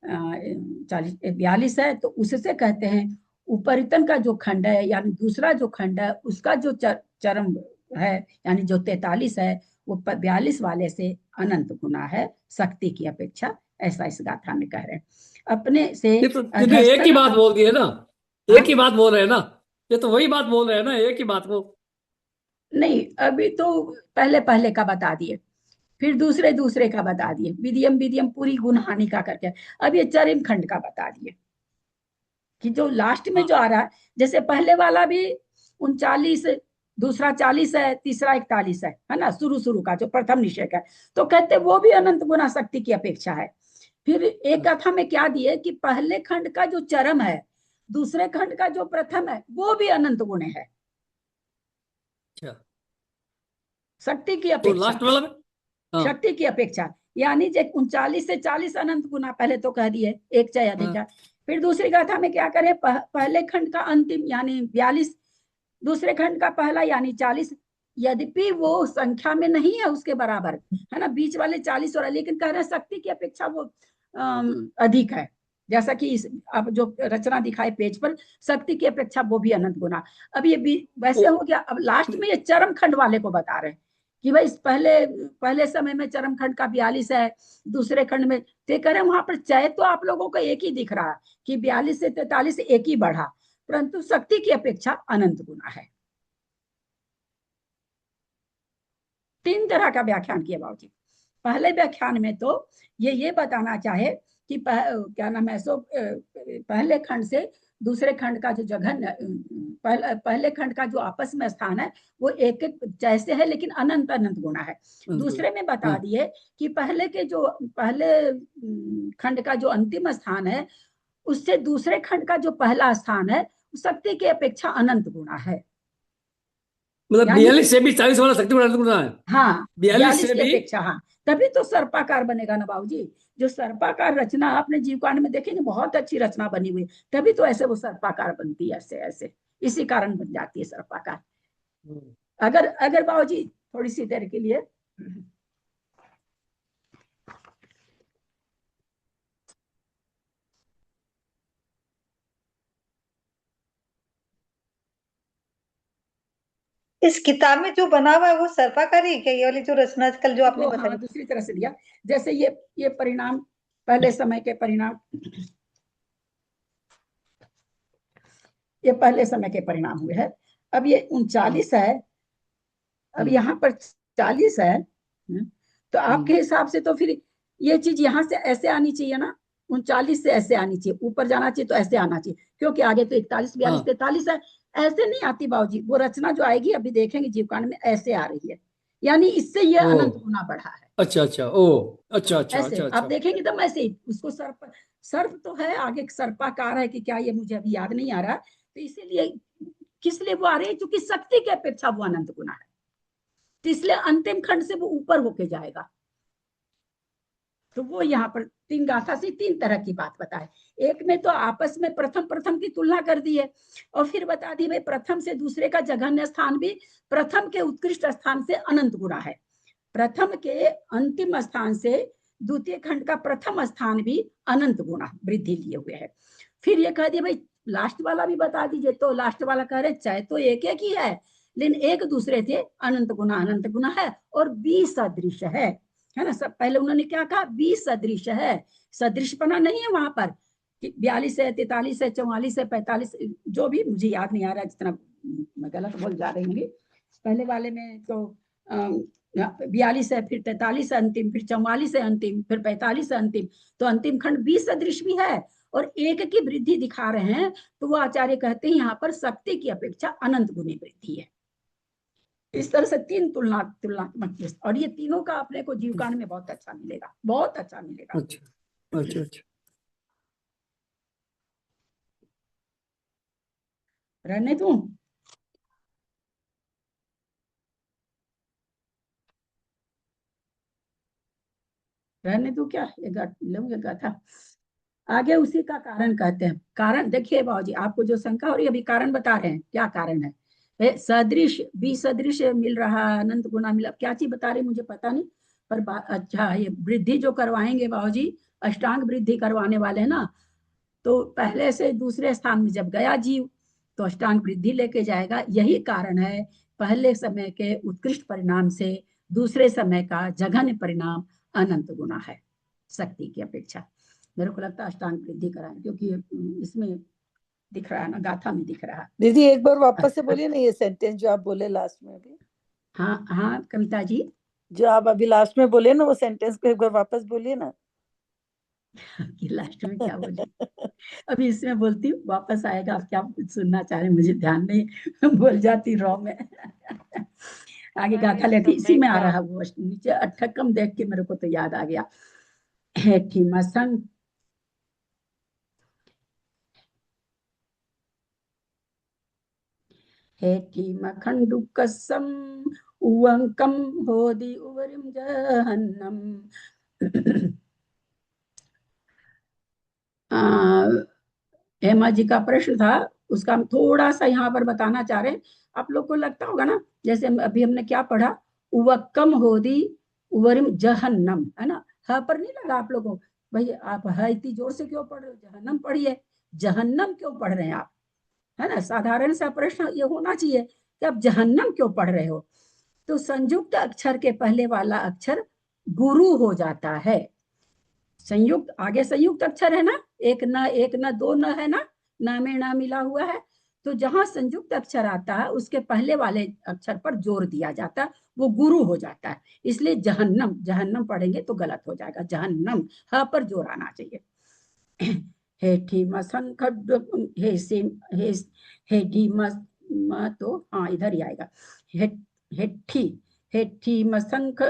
42 है, तो उससे कहते हैं उपरितन का जो खंड है यानी दूसरा जो खंड है उसका जो चरम है यानी जो 43 है वो 42 वाले से अनंत गुना है शक्ति की अपेक्षा, ऐसा इस गाथा में कह रहे हैं। अपने से एक ही बात बोल दी है ना, एक ही बात बोल रहे हैं ना, ये तो वही बात बोल रहे हैं ना, एक ही बात वो नहीं, अभी तो पहले पहले का बता दिए, फिर दूसरे दूसरे का बता दिए, विधियम विधियम पूरी गुण हानि का करके, अब ये चरिम खंड का बता दिए कि जो लास्ट में जो आ रहा है, जैसे पहले वाला भी 39, दूसरा 40 है, तीसरा 41 है ना, शुरू का जो प्रथम निषेक है, तो कहते वो भी अनंत गुना शक्ति की अपेक्षा है। फिर एक कथा में क्या दिए कि पहले खंड का जो चरम है दूसरे खंड का जो प्रथम है वो भी अनंत गुण है शक्ति की अपेक्षा, शक्ति की अपेक्षा। यानी 39 से 40 अनंत गुना पहले तो कह दिए, एक चय अधिक है। फिर दूसरी गाथा में क्या करें, पहले खंड का अंतिम यानी 42, दूसरे खंड का पहला यानी 40, यद्यपि वो संख्या में नहीं है उसके बराबर है ना, बीच वाले 40 हो रहा है, लेकिन कह रहे हैं शक्ति की अपेक्षा वो अधिक है। जैसा कि अब जो रचना दिखाए पेज पर, शक्ति की अपेक्षा वो भी अनंत गुना। अब ये वैसे हो गया। अब लास्ट में ये चरम खंड वाले को बता रहे हैं कि भाई पहले समय में चरम खंड का 42 है, दूसरे खंड में तो कह रहे हैं वहां पर चय तो आप लोगों को एक ही दिख रहा है कि 42 से 43 एक ही बढ़ा, परंतु शक्ति की अपेक्षा अनंत गुना है। तीन तरह का व्याख्यान किया बाबूजी। पहले व्याख्यान में तो ये बताना चाहे कि क्या नाम है सो पहले खंड से दूसरे खंड का जो जघन्य पहले खंड का जो आपस में स्थान है वो एक एक जैसे है लेकिन अनंत अनंत गुना है। दूसरे में बता दिए कि पहले खंड का जो अंतिम स्थान है उससे दूसरे खंड का जो पहला स्थान है शक्ति की अपेक्षा अनंत गुना है। मतलब 42 से भी 40 वाला शक्ति अनंत गुना है। हाँ, 42 से की भी अपेक्षा। हाँ, तभी तो सर्पाकार बनेगा ना बाबूजी। जो सर्पाकार रचना आपने जीवकांड में देखेंगे बहुत अच्छी रचना बनी हुई, तभी तो ऐसे वो सर्पाकार बनती है, ऐसे ऐसे इसी कारण बन जाती है सर्पाकार। अगर बाबूजी थोड़ी सी देर के लिए इस किताब में जो बना हुआ है वो सर्पाकारी है क्या? ये वाली जो रचना कल जो आपने बताई? हाँ, दूसरी तरह से दिया। जैसे ये परिणाम पहले समय के परिणाम, ये पहले समय के परिणाम हुए हैं। अब ये 39 है, अब यहाँ पर 40 है, तो आपके हिसाब से तो फिर ये चीज यहाँ से ऐसे आनी चाहिए ना, 39 से ऐसे आनी चाहिए, ऊपर जाना चाहिए तो ऐसे आना चाहिए, क्योंकि आगे तो 41 42 43 है। ऐसे नहीं आती बाबूजी, वो रचना जो आएगी अभी देखेंगे जीवकांड में ऐसे आ रही है, यानी इससे ये अनंत गुना बढ़ा है। अच्छा अच्छा, ओ अच्छा अच्छा ऐसे अच्छा आप देखेंगे तो ऐसे ही उसको सर्प तो है, आगे सर्पाकार है कि क्या, ये मुझे अभी याद नहीं आ रहा। तो इसीलिए किस लिए वो आ रही है, क्योंकि शक्ति की अपेक्षा वो अनंत गुना है, तो इसलिए अंतिम खंड से वो ऊपर होके जाएगा। तो वो यहाँ पर तीन गाथा से तीन तरह की बात बताए। एक में तो आपस में प्रथम की तुलना कर दी है, और फिर बता दी भाई प्रथम से दूसरे का जघन्य स्थान भी प्रथम के उत्कृष्ट स्थान से अनंत गुना है, प्रथम के अंतिम स्थान से द्वितीय खंड का प्रथम स्थान भी अनंत गुना वृद्धि लिए हुए है। फिर ये कह दिया भाई लास्ट वाला भी बता दीजिए, तो लास्ट वाला कह रहे चाहे तो एक एक ही है लेकिन एक दूसरे से अनंत गुना है और बी सदृश है ना। सब पहले उन्होंने क्या कहा, बी सदृश है, सदृशपना नहीं है वहां पर। 42 है, 43 है, 44 है, 45, जो भी मुझे याद नहीं आ रहा, जितना मैं गलत बोल जा रही हूँ। पहले वाले में तो 42 है, फिर 43 है अंतिम, फिर 44 है अंतिम, फिर 45 है अंतिम, तो अंतिम खंड 20 सदृश भी है और एक की वृद्धि दिखा रहे हैं। तो वो आचार्य कहते हैं यहाँ पर शक्ति की अपेक्षा अनंत गुनी वृद्धि है। इस तरह से तीन तुलनात्मक, और ये तीनों का अपने को जीवकांड में बहुत अच्छा मिलेगा, बहुत अच्छा मिलेगा। अच्छा अच्छा अच्छा, रहने दूं? रहने दूं क्या? ये गाथा आगे उसी का कारण कहते हैं। कारण देखिए बाबूजी, आपको जो शंका हो रही है अभी कारण बता रहे हैं क्या कारण है। सदृश बी सदृश मिल रहा, अनंत गुना मिला, क्या चीज बता रहे मुझे पता नहीं, पर अच्छा ये वृद्धि जो करवाएंगे बाबूजी, अष्टांग वृद्धि करवाने वाले ना, तो पहले से दूसरे स्थान में जब गया जीव तो अष्टांग वृद्धि लेके जाएगा। यही कारण है पहले समय के उत्कृष्ट परिणाम से दूसरे समय का जघन्य परिणाम अनंत गुना है शक्ति की अपेक्षा। मेरे को लगता है अष्टांग वृद्धि कराएं, क्योंकि इसमें दिख रहा है ना, गाथा में दिख रहा है। दीदी एक बार वापस से बोलिए ना ये सेंटेंस जो आप बोले लास्ट में अभी। हाँ हाँ कविता जी, जो आप अभी लास्ट में बोले ना वो सेंटेंस को एक बार वापस बोलिए ना। कि लास्ट में क्या बोली? अभी इसमें बोलती हूँ, वापस आएगा। आप क्या सुनना चाह रहे हैं मुझे ध्यान नहीं, बोल जाती रॉ में। आगे गाथा लेती, इसी में आ रहा वो नीचे अठक्कम देख के मेरे को तो याद आ गया। मसंग खंडुकसम उवंकम होदि उवरिम जहन्नम। हेमा जी का प्रश्न था, उसका हम थोड़ा सा यहाँ पर बताना चाह रहे हैं। आप लोग को लगता होगा ना, जैसे अभी हमने क्या पढ़ा, उवक्कम होदी उवरिम जहन्नम, है ना। ह पर नहीं लगा आप लोगों, भाई आप है इतनी जोर से क्यों पढ़ रहे हो, जहन्नम पढ़िए, जहन्नम क्यों पढ़ रहे हैं आप, है ना। साधारण सा प्रश्न ये होना चाहिए कि आप जहन्नम क्यों पढ़ रहे हो। तो संयुक्त अक्षर के पहले वाला अक्षर गुरु हो जाता है। संयुक्त आगे संयुक्त अक्षर है ना, एक न दो न है ना, न में ना मिला हुआ है। तो जहां संयुक्त अक्षर आता है उसके पहले वाले अक्षर पर जोर दिया जाता है, वो गुरु हो जाता है। इसलिए जहन्नम, जहन्नम पढ़ेंगे तो गलत हो जाएगा, जहन्नम ह पर जोर आना चाहिए। हेठी मसंख हेठी म तो हाँ इधर ही आएगा। हेठी हेठी मसंख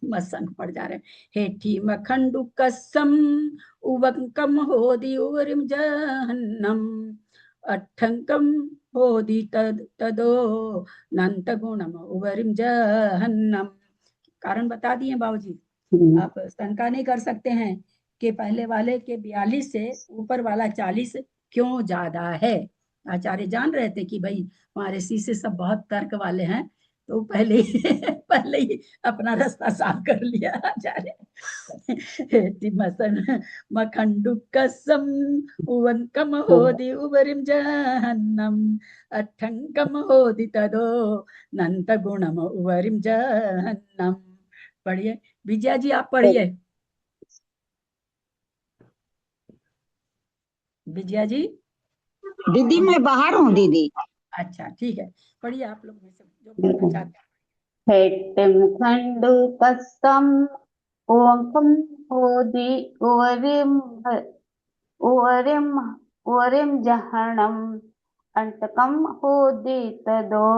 मसंख पड़ जा रहे हैं। हेठी मखंडु कसम उवंकम होदि उवरिम जहन्नम अठंकम होदि तदो नंत गुणम उवरिम जहन्नम। कारण बता दिए बाबूजी, आप शंका नहीं कर सकते हैं कि पहले वाले के 42 से ऊपर वाला 40 क्यों ज्यादा है। आचार्य जान रहे थे कि भाई हमारे शिष्य सब बहुत तर्क वाले हैं, तो पहले ही पहले ही अपना रास्ता साफ कर लिया आचार्य। मखंडु कसम उवंकम होदि उबरिम जहन्नम अठंकम होदि तदो नंत गुणम उबरिम जहन्नम। पढ़िए विजया जी, आप पढ़िए। विजया जी। दीदी मैं बाहर हूँ दीदी। अच्छा ठीक है, पढ़िए आप लोग में से जो पढ़ना चाहते हैं। हेटिम खंडु कसम ओंकम होदि उवरिम उवरिम उवरिम जहनम अंतकम होदि तदो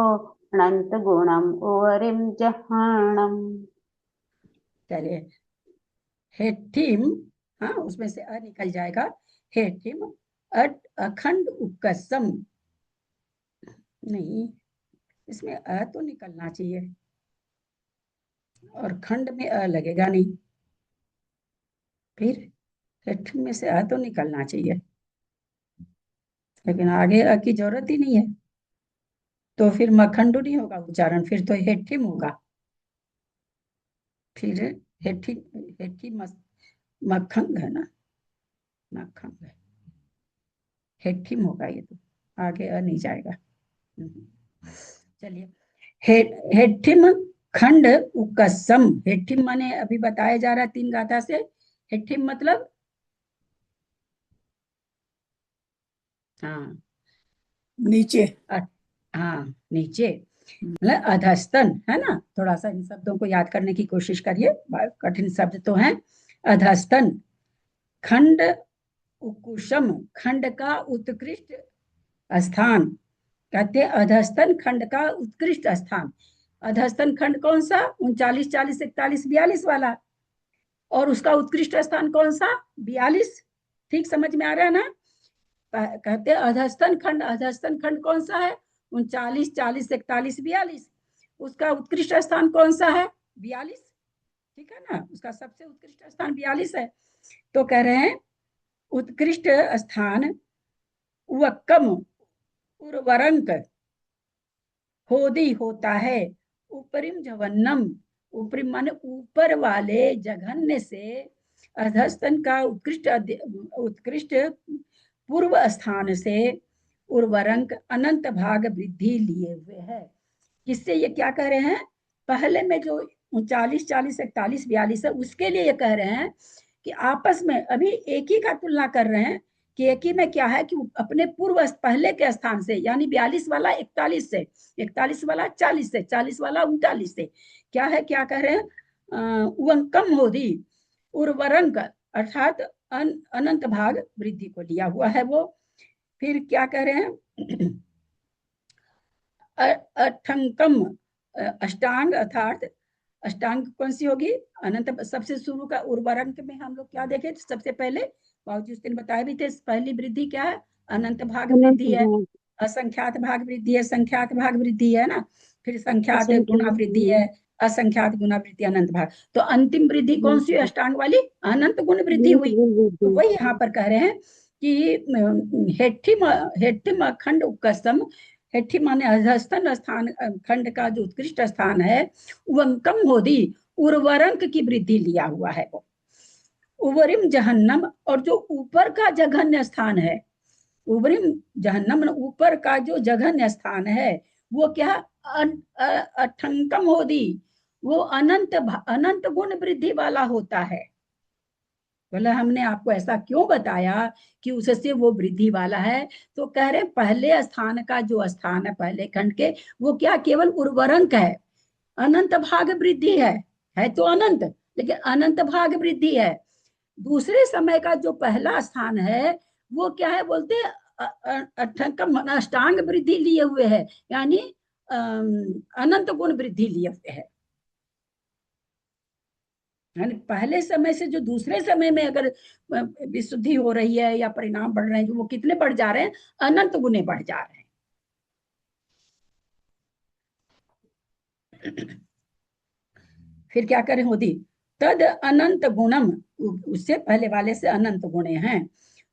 अनंत गुणम उवरिम जहनम। चलिए, हेठिम, हाँ उसमें से अ निकल जाएगा। हेठिम अखंड उपकसम, नहीं इसमें अ तो निकलना चाहिए और खंड में अ लगेगा नहीं, फिर हेठिम में से अ तो निकलना चाहिए, लेकिन आगे अ की जरूरत ही नहीं है, तो फिर मखंडू नहीं होगा उच्चारण, फिर तो हेठिम होगा। फिर हेठी हेठी मखंग है ना, मखंग है, हेठिम होगा ये, तो आगे अ नहीं जाएगा। चलिए, हेठिम खंड उकसम, हेठिम माने अभी बताया जा रहा है 3 गाथा से। हेठिम मतलब हाँ नीचे, हाँ नीचे, मतलब अधस्तन है ना। थोड़ा सा इन शब्दों को याद करने की कोशिश करिए, कठिन शब्द तो हैं। अधस्तन, खंड उकुशम, खंड का उत्कृष्ट स्थान, कहते हैं अधस्तन खंड का उत्कृष्ट स्थान। अधस्तन खंड कौन सा? 39, 40, 41, 42 वाला। और उसका उत्कृष्ट स्थान कौन सा? 42। ठीक समझ में आ रहा है ना? कहते हैं अधस्तन खंड, अधस्तन खंड कौन सा है? 39, 40, 41, 42। उसका उत्कृष्ट स्थान कौन सा है? 42। ठीक है ना, उसका सबसे उत्कृष्ट स्थान 42 है। तो कह रहे हैं उत्कृष्ट स्थान वक्कम उर्वरंक होदी होता है उपरिम जवन्नम, उपरिम माने ऊपर वाले जघन्य से अधस्तन का उत्कृष्ट पूर्व स्थान से उर्वरंक अनंत भाग वृद्धि लिए हुए है। किससे ये क्या कह रहे हैं? पहले में जो 39, 40, 41, 42 है, उसके लिए ये कह रहे हैं कि आपस में अभी एक ही का तुलना कर रहे हैं कि एक ही में क्या है कि अपने पूर्व पहले के स्थान से, यानी 42 वाला 41 से, 41 वाला 40 से, 40 वाला 39 से क्या है, क्या कह रहे हैं? उवंकम होदी उर्वरंक, अर्थात अनंत भाग वृद्धि को लिया हुआ है वो। फिर क्या कह रहे हैं? अठंकम, अष्टांग, अर्थात अष्टांग कौन सी होगी? अनंत। सबसे शुरू का उर्वरंक में हम लोग क्या देखे? सबसे पहले बाबूजी उस दिन बताए भी थे, पहली वृद्धि क्या है? अनंत भाग वृद्धि है। असंख्यात भाग वृद्धि है, संख्यात भाग वृद्धि है ना। फिर संख्यात गुणा वृद्धि है, असंख्यात गुणा वृद्धि, अनंत भाग। तो अंतिम वृद्धि कौन सी? अष्टांग वाली अनंत गुण वृद्धि हुई। तो वही यहाँ पर कह रहे हैं कि हेठिम अखंड उपकसम, हेठी माने अधस्तन स्थान, खंड का जो उत्कृष्ट स्थान है, उवंकम होदी, उर्वरंक की वृद्धि लिया हुआ है वो। उवरिम जहन्नम, और जो ऊपर का जघन्य स्थान है, उवरिम जहन्नम ऊपर का जो जघन्य स्थान है, वो क्या? अठंकम होदी, वो अनंत गुण वृद्धि वाला होता है। बोला हमने आपको ऐसा क्यों बताया कि उससे वो वृद्धि वाला है? तो कह रहे पहले स्थान का जो स्थान है, पहले खंड के, वो क्या केवल उर्वरंक है, अनंत भाग वृद्धि है तो अनंत, लेकिन अनंत भाग वृद्धि है। दूसरे समय का जो पहला स्थान है वो क्या है बोलते हैं, अष्टांग वृद्धि लिए हुए है, यानी अनंत गुण वृद्धि लिए हुए है। यानी पहले समय से जो दूसरे समय में अगर विशुद्धि हो रही है या परिणाम बढ़ रहे हैं, जो वो कितने बढ़ जा रहे हैं, अनंत गुने बढ़ जा रहे हैं। फिर क्या करें मोदी, तद अनंत गुणम, उससे पहले वाले से अनंत गुणे हैं।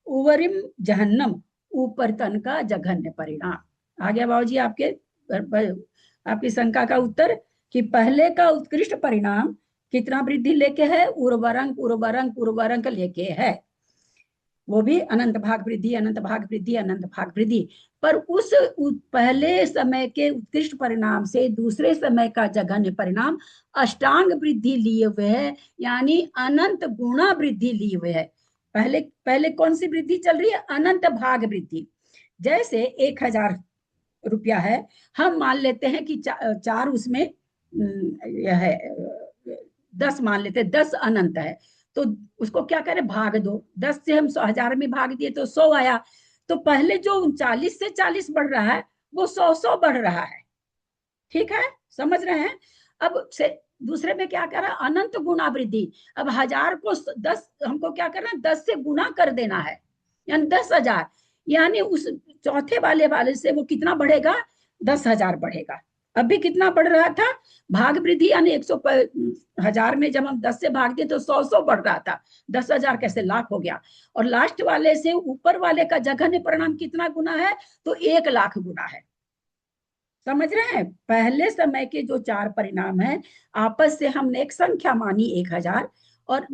उवरिम जहन्नम, ऊपर तन का जघन्य परिणाम। आ गया बाबूजी आपकी शंका का उत्तर, कि पहले का उत्कृष्ट परिणाम कितना वृद्धि लेके है, उर्वरंक उर्वरंक उर्वरंक लेके है, वो भी अनंत भाग वृद्धि अनंत भाग वृद्धि अनंत भाग वृद्धि। पर उस पहले समय के उत्कृष्ट परिणाम से दूसरे समय का जघन्य परिणाम अष्टांग वृद्धि लिए हुए है, यानी अनंत गुणा वृद्धि लिए हुए है। पहले कौन सी वृद्धि चल रही है, अनंत भाग वृद्धि। जैसे 1000 रुपया है, हम मान लेते हैं कि चार उसमें यह है 10 मान लेते हैं, 10 अनंत है, तो उसको क्या करें, भाग दो। 10 से हम 1000 में भाग दिए तो 100 आया। तो पहले जो 39 से 40 बढ़ रहा है वो 100 बढ़ रहा है। ठीक है, समझ रहे हैं। अब से दूसरे में क्या करा, अनंत गुणा वृद्धि। अब 1000 को 10 हमको क्या करना, 10 से गुना कर देना है, यानी 10,000। यानी उस चौथे वाले से वो कितना बढ़ेगा, 10,000 बढ़ेगा। अभी कितना बढ़ रहा था, भाग वृद्धि, यानी 100,000 में जब हम 10 से भाग दिए तो 100 बढ़ रहा था, 10,000 कैसे लाख हो गया। और लास्ट वाले से ऊपर वाले का जघन्य परिणाम कितना गुना है, तो 1 लाख गुना है। समझ रहे हैं। पहले समय के जो 4 परिणाम है, आपस से हमने एक संख्या मानी 1000 और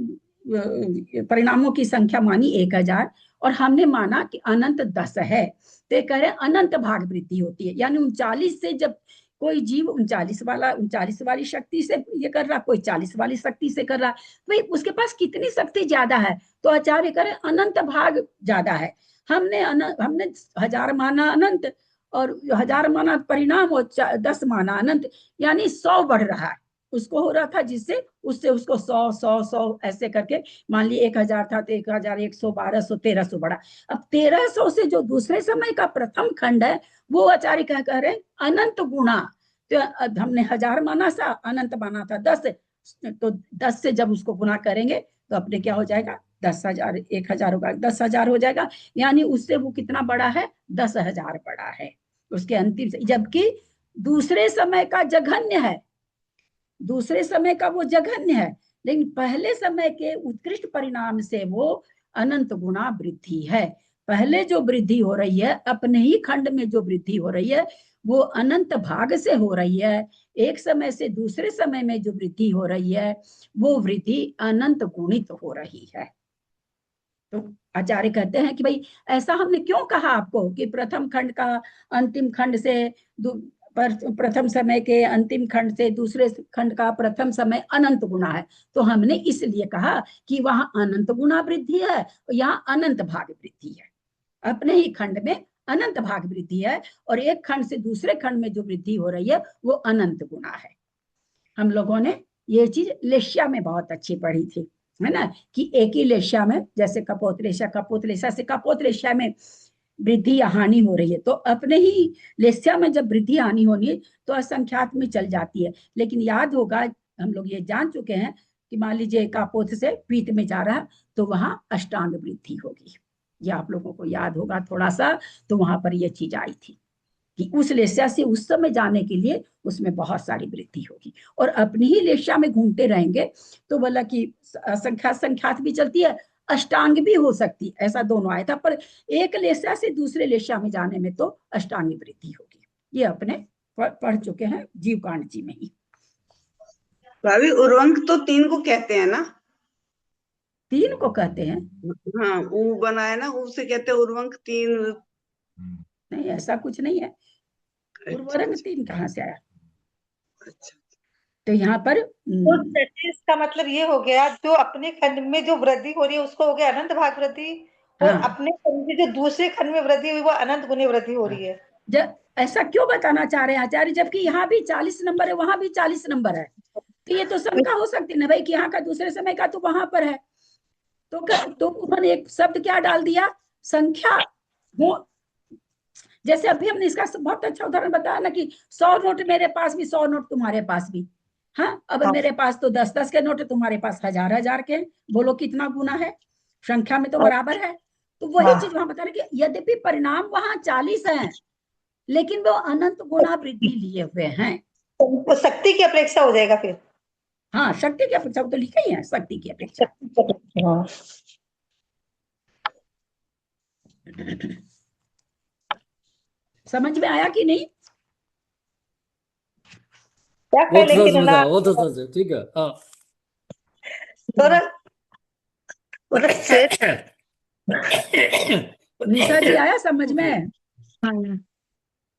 परिणामों की संख्या मानी 1000, और हमने माना कि अनंत 10 है, तो कह रहे अनंत भाग वृद्धि होती है। यानी 39 से जब कोई जीव 39 वाली शक्ति से ये कर रहा, कोई 40 वाली शक्ति से कर रहा, भाई उसके पास कितनी शक्ति ज्यादा है, तो आचार्य करें अनंत भाग ज्यादा है। हमने 1000 माना अनंत, और 1000 माना परिणाम, और 10 माना अनंत, यानी 100 बढ़ रहा है। उसको हो रहा था जिससे उससे उसको 100 ऐसे करके, मान ली 1000 था तो 1000, 100, 1200, 1300 बढ़ा। अब 1300 से जो दूसरे समय का प्रथम खंड है, वो आचार्य क्या कह रहे हैं, अनंत गुणा। तो हमने 1000 माना था, अनंत माना था 10, तो 10 से जब उसको गुना करेंगे तो अपने क्या हो जाएगा, 10,000, 1000 होगा, 10,000 हो जाएगा। यानी उससे वो कितना बड़ा है, 10,000 बड़ा है उसके अंतिम से। जबकि दूसरे समय का जघन्य है, दूसरे समय का वो जघन्य है, लेकिन पहले समय के उत्कृष्ट परिणाम से वो अनंत गुणा वृद्धि है। पहले जो वृद्धि हो रही है, अपने ही खंड में जो वृद्धि हो रही है, वो अनंत भाग से हो रही है। एक समय से दूसरे समय में जो वृद्धि हो रही है, वो वृद्धि अनंत गुणित हो रही है। तो आचार्य कहते हैं कि भाई ऐसा हमने क्यों कहा आपको, कि प्रथम खंड का अंतिम खंड से, प्रथम समय के अंतिम खंड से दूसरे खंड का प्रथम समय अनंत गुणा है। तो हमने इसलिए कहा कि वहां अनंत गुणा वृद्धि है, यहाँ अनंत भाग वृद्धि है। अपने ही खंड में अनंत भाग वृद्धि है, और एक खंड से दूसरे खंड में जो वृद्धि हो रही है वो अनंत गुणा है। हम लोगों ने ये चीज लेश्या में बहुत अच्छी पढ़ी थी, है ना, कि एक ही लेश्या में, जैसे कपोतलेशा से कपोतलेशा में वृद्धि या हानि हो रही है, तो अपने ही लेस्या में जब वृद्धि हानि होनी तो असंख्यात में चल जाती है। लेकिन याद होगा, हम लोग ये जान चुके हैं कि मान लीजिए कापोत से पीत में जा रहा, तो वहां अष्टांग वृद्धि होगी। ये आप लोगों को याद होगा थोड़ा सा, तो वहां पर ये चीज आई थी कि उस लेस्या से उस समय जाने के लिए उसमें बहुत सारी वृद्धि होगी। और अपनी ही लेस्या में घूमते रहेंगे तो बोला कि संख्यात भी चलती है, अष्टांग भी हो सकती, ऐसा दोनों आया था। पर एक लेस्या से दूसरे लेस्या में जाने में तो अष्टांगी वृद्धि होगी। ये अपने पढ़ चुके हैं जीवकांड जी में ही। भाभी उर्वंक तो 3 को कहते हैं ना, 3 को कहते हैं। हाँ, ऊ बनाया ना, उसे कहते हैं उर्वंक 3। नहीं, ऐसा कुछ नहीं है। उर्वरक 3 कहाँ से आया? अच्छा, तो यहाँ पर तो इसका मतलब ये हो गया, जो अपने खंड में जो वृद्धि हो रही है उसको हो गया अनंत भाग वृद्धि, और हाँ। अपने खंड में जो दूसरे खंड में वृद्धि हुई वो अनंत गुनी वृद्धि हो रही है। ऐसा क्यों बताना चाह रहे हैं आचार्य, जबकि यहाँ भी 40 नंबर है, वहां भी 40 नंबर है। तो ये तो शंका हो सकती है ना भाई कि यहाँ का दूसरे समय का तो वहां पर है। तो उन्होंने एक शब्द क्या डाल दिया, संख्या। वो जैसे अभी हमने इसका बहुत अच्छा उदाहरण बताया ना कि 100 नोट मेरे पास भी, 100 नोट तुम्हारे पास भी। हाँ, अब मेरे पास तो 10-10 के नोट है, तुम्हारे पास 1000-1000 के। बोलो कितना गुना है, संख्या में तो बराबर है। तो वही चीज वहां बता रहे कि यद्यपि परिणाम वहां 40 है, लेकिन वो अनंत गुना वृद्धि लिए हुए हैं। वो शक्ति की अपेक्षा हो जाएगा फिर। हाँ, शक्ति की अपेक्षा, तो लिखा ही है शक्ति की अपेक्षा। समझ में आया कि नहीं? वो तो समझ आया, वो तो समझ, ठीक है। हाँ निशा जी, आया समझ में?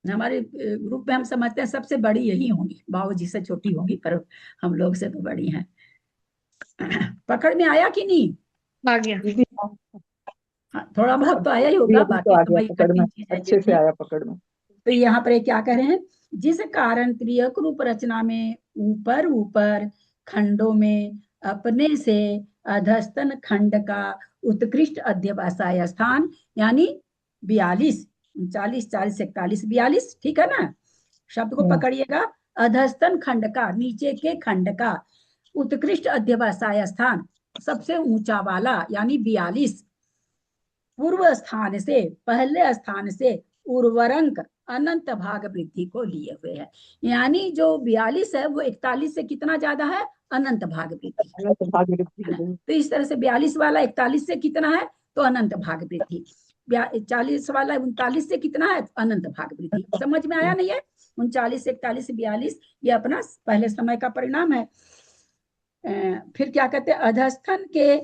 हमारे ग्रुप में हम समझते हैं सबसे बड़ी यही होंगी, बाबू जी से छोटी होंगी, पर हम लोग से तो बड़ी हैं। पकड़ में आया कि नहीं? आ गया। हाँ, थोड़ा बहुत तो आया ही होगा, बाकी तो भाई कठिन चीज है अच्छे से आया पकड़ में। तो यहाँ पर क्या कह रहे हैं, जिस कारण त्रियक रूप रचना में ऊपर ऊपर खंडों में अपने से अधस्तन खंड का उत्कृष्ट अध्यवसाय स्थान, यानी 42, 39, 40, 41, 42, ठीक है ना? शब्द को पकड़िएगा, अधस्तन खंड का, नीचे के खंड का, उत्कृष्ट अध्यवसाय स्थान, सबसे ऊंचा वाला, यानी 42, पूर्व स्थान से, पहले स्थान से उर्वरंक अनंत भाग वृद्धि को लिए हुए है। यानी जो 42 है वो 41 से कितना ज्यादा है, अनंत भाग वृद्धि। तो इस तरह से 42 वाला 41 से कितना है, तो अनंत भाग वृद्धि। 40 वाला 39 से कितना है, अनंत भाग वृद्धि। समझ में आया नहीं है? 39, 41, 42 ये अपना पहले समय का परिणाम है। फिर क्या कहते हैं, अधस्थन के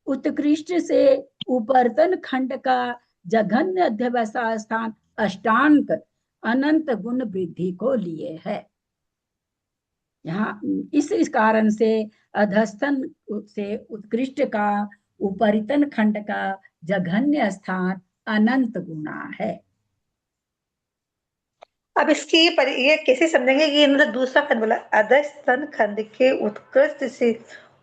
उत्कृष्ट से उपरतन खंड का जघन्य अध्यवसाय स्थान अष्टांक अनंत गुण वृद्धि को लिए है। यहाँ इस कारण से अधस्थन से उत्कृष्ट का उपरितन खंड का जघन्य स्थान अनंत गुना है। अब इसकी ये कैसे समझेंगे कि मतलब दूसरा खंड बोला, अधस्तन खंड के उत्कृष्ट से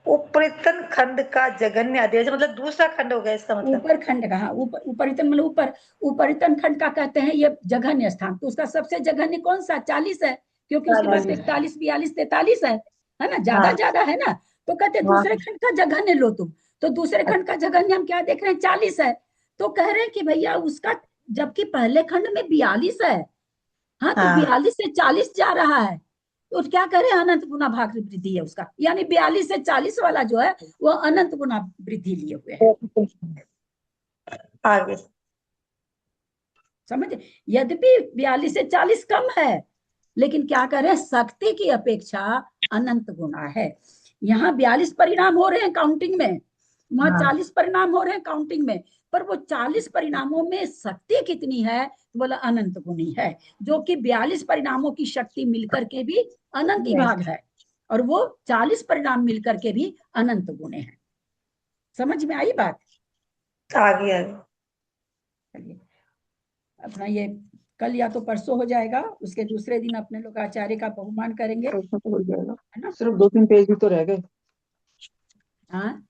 उपरितन खंड का जघन्य अध्यवसाय, मतलब दूसरा खंड हो गया इसका मतलब। ऊपर खंड का, हाँ, उपरितन मतलब ऊपर, उपरितन खंड का कहते हैं ये जघन्य स्थान। तो उसका सबसे जघन्य कौन सा, 40 है, क्योंकि उसके पास 41, 42, 43 है ना, ज्यादा ज्यादा है ना। तो कहते हैं दूसरे खंड का जघन्य लो तुम। तो दूसरे खंड का जघन्य हम क्या देख रहे हैं, 40 है। तो कह रहे हैं कि भैया उसका, जबकि पहले खंड में 42 है, हाँ, तो 42 से 40 जा रहा है, तो क्या कह रहे हैं, अनंत गुना भाग वृद्धि है उसका। यानी 42 से 40 वाला जो है वो अनंत गुना वृद्धि लिए हुए है। आगे समझे? यद्यपि 42 से 40 कम है, लेकिन क्या कह रहे हैं, शक्ति की अपेक्षा अनंत गुना है। यहाँ 42 परिणाम हो रहे हैं काउंटिंग में, वहां 40 परिणाम हो रहे हैं काउंटिंग में, पर वो 40 परिणामों में शक्ति कितनी है, बोला अनंत गुनी है। जो कि 42 परिणामों की शक्ति मिलकर के भी अनंत ही भाग है, और वो 40 परिणाम मिलकर के भी अनंत गुणे हैं। समझ में आई बात? आगे चलिए, अपना ये कल या तो परसों हो जाएगा, उसके दूसरे दिन अपने लोग आचार्य का बहुमान करेंगे, हो जाएगा, है ना? सिर्फ 2-3 पेज भी तो रह गए। हाँ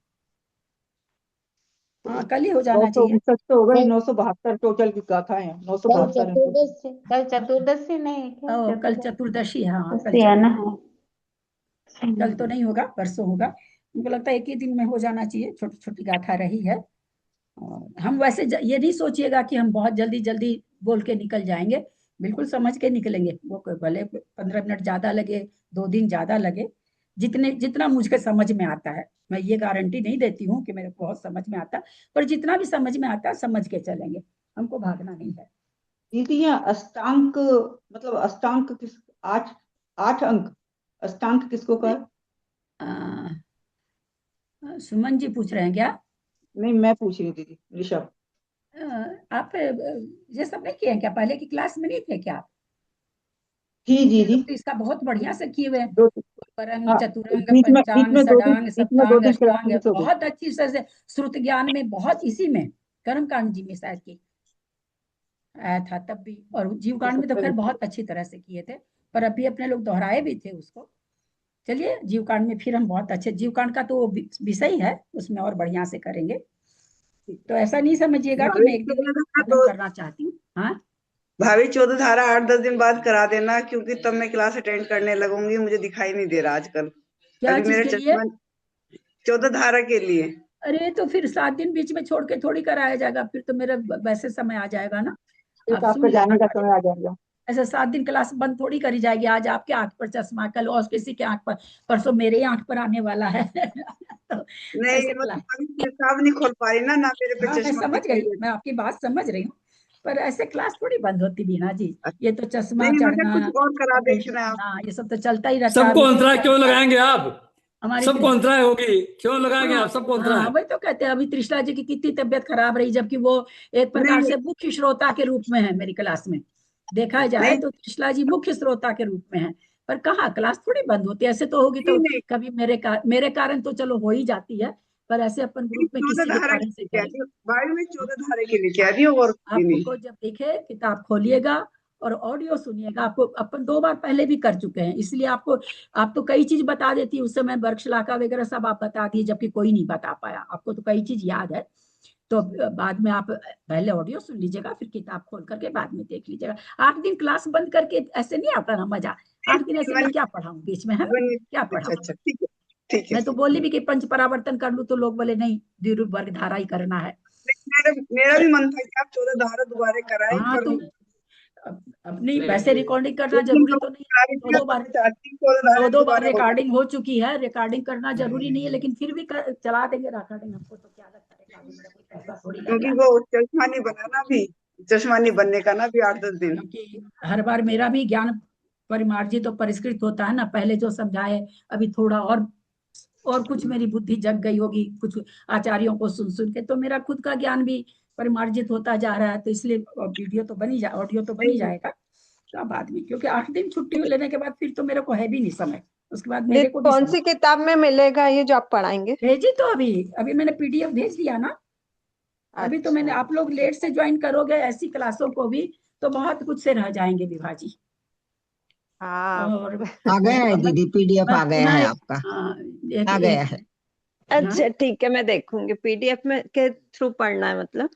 हाँ, कल ही हो जाना चाहिए। 969 तो हो गई, 972 टोटल की गाथाएं हैं, 972 कल चतुर्दशी नहीं क्या? ओ, कल चतुर्दशी है, हाँ, कल है ना? कल तो नहीं होगा, परसों होगा। मुझको लगता है एक ही दिन में हो जाना चाहिए, छोटी छोटी गाथा रही है। और हम वैसे ये नहीं सोचिएगा कि हम बहुत जल्दी जल्दी बोल के निकल जाएंगे, बिल्कुल समझ के निकलेंगे। वो भले 15 मिनट ज्यादा लगे, 2 दिन ज्यादा लगे, जितना मुझे समझ में आता है। मैं ये गारंटी नहीं देती हूँ कि मेरे को बहुत समझ में आता, पर जितना भी समझ में आता है समझ के चलेंगे, हमको भागना नहीं है। दीदी यहाँ अष्टांक, मतलब अष्टांक किस, 8 अंक अष्टांक किसको कहा? सुमन जी पूछ रहे हैं क्या? नहीं, मैं पूछ रही हूँ दीदी, ऋषभ। आप ये सब नहीं किए हैं क्या, पहले की क्लास में नहीं थे क्या आप? जी तो इसका बहुत बढ़िया से किए हुए हैं, परंग, चतुरंग, बीच में पंचांग, 2 दिन षडांग, सप्तांग, अष्टांग, क्लास हो गई। बहुत अच्छी तरह से श्रुत ज्ञान में, बहुत इसी में कर्मकांड जी में शायद की। आया था तब भी, और जीव कांड में तो खैर बहुत अच्छी तरह से किए थे, पर अभी अपने लोग दोहराए भी थे उसको। चलिए जीव कांड में फिर हम बहुत अच्छे, जीव कांड का तो विषय है, उसमें और बढ़िया से करेंगे। तो ऐसा नहीं समझिएगा कि मैं एक दिन खत्म करना चाहती हूँ। हाँ भाभी 14 धारा 8-10 दिन बाद करा देना, क्योंकि तब मैं क्लास अटेंड करने लगूंगी, मुझे दिखाई नहीं दे रहा आजकल। क्या अभी चीज मेरे के लिए? चश्मा 14 धारा के लिए। अरे तो फिर 7 दिन बीच में छोड़ के थोड़ी कराया जाएगा, फिर तो मेरा वैसे समय आ जाएगा ना। एक आप सुन आपका जाने लेना, का समय आ जाएगा। ऐसे 7 दिन क्लास बंद थोड़ी करी जाएगी। आज आपके आंख पर चश्मा, कल और किसी के आंख पर, परसों मेरे आंख पर आने वाला है। तो नहीं ऐसे क्लास, मतलब हिसाब नहीं खोल पा रही ना मेरे पे हाँ मैं चश्मा समझ दिखाई गई, दे। मैं आपकी बात समझ रही हूँ, पर ऐसे क्लास थोड़ी बंद होती बीना जी। ये तो चश्मा नहीं मतलब चढ़ना, कुछ और करा ऑपरेशन देना आप। होना, ये सब तो चलता ही रहता है। सबको अभी तो अंतराय क्यों लगाएंगे आप? हमारी सबको अंतराय होगी, क्यों लगाएंगे हाँ आप सबको हाँ, अंतराय? वही तो कहते हैं। अभी त्रिशला जी की कितनी तबीयत खराब रही, जबकि वो एक प्रकार नहीं से मुख्य श्रोता के रूप में है मेरी क्लास में। देखा जाए नहीं तो त्रिशला जी मुख्य श्रोता के रूप में है, पर कहाँ क्लास थोड़ी बंद होती है। ऐसे तो होगी तो नहीं कभी मेरे कारण तो चलो हो ही जाती है, पर ऐसे अपन ग्रुप में 14 किसी के धारा कारण से कह करें। रही हूँ भाई, मैं 14 धारा के लिए कह रही हूँ और कोई नहीं। आपको जब देखे किताब खोलिएगा और ऑडियो सुनिएगा। आपको अपन 2 बार पहले भी कर चुके हैं, इसलिए आपको, आप तो कई चीज बता देती है उस समय, वर्कशलाका वगैरह सब आप बता दिए, जबकि कोई नहीं बता पाया। आपको तो कई चीज याद है, तो बाद में आप पहले ऑडियो सुन लीजिएगा, फिर किताब खोल करके बाद में देख लीजिएगा। 8 दिन क्लास बंद करके ऐसे नहीं आता ना मजा। 8 दिन ऐसे मैं क्या पढ़ाऊं बीच में, है ना, क्या अच्छा पढ़ाऊं। अच्छा ठीक है ठीक है। मैं तो बोली भी कि पंच परावर्तन कर लूं, तो लोग बोले नहीं, द्विरूप वर्ग धारा ही करना है। मेरा भी मन था कि आप 14 धारा दोबारा कराएं, हाँ पर तो अपनी वैसे रिकॉर्डिंग करना लेकिन जरूरी हम तो नहीं करा है। रही थी, तो मैं चाहती हूँ 14 धारा दो बार दोबारा हो जाए। रिकॉर्डिंग हो चुकी है, रिकॉर्डिंग करना जरूरी नहीं है, लेकिन फिर भी चला देंगे रिकॉर्डिंग। हमको तो क्या लगता है रिकॉर्डिंग में कोई पैसा थोड़ी लग क्योंकि रहा है, वो चश्मा नहीं बनाना भी, चश्मा नहीं बनने का ना भी 8-10 दिन। क्योंकि हर बार मेरा भी ज्ञान परिमार्जित और परिष्कृत होता है ना। पहले जो समझाए, अभी थोड़ा और कुछ मेरी बुद्धि जग गई होगी कुछ आचार्यों को सुन सुन के, तो मेरा खुद का ज्ञान भी परिमार्जित होता जा रहा है। तो इसलिए वीडियो तो बनी ऑडियो तो बनी जाएगा तो बाद में, क्योंकि 8 दिन छुट्टी लेने के बाद फिर तो मेरे को है भी नहीं समय, उसके बाद ये मेरे को भी कौन समय। सी किताब में मिलेगा ये जो आप पढ़ाएंगे? भेजी तो अभी अभी मैंने पीडीएफ भेज दिया ना। अभी तो मैंने, आप लोग लेट से ज्वाइन करोगे ऐसी क्लासों को भी, तो बहुत कुछ से रह जाएंगे विभाजी। हाँ और आ गया है मैं दीदी, पीडीएफ मैं आ गया पुनः है आपका, हाँ, आ गया है। अच्छा ठीक है, मैं देखूंगी। पीडीएफ में के थ्रू पढ़ना है मतलब?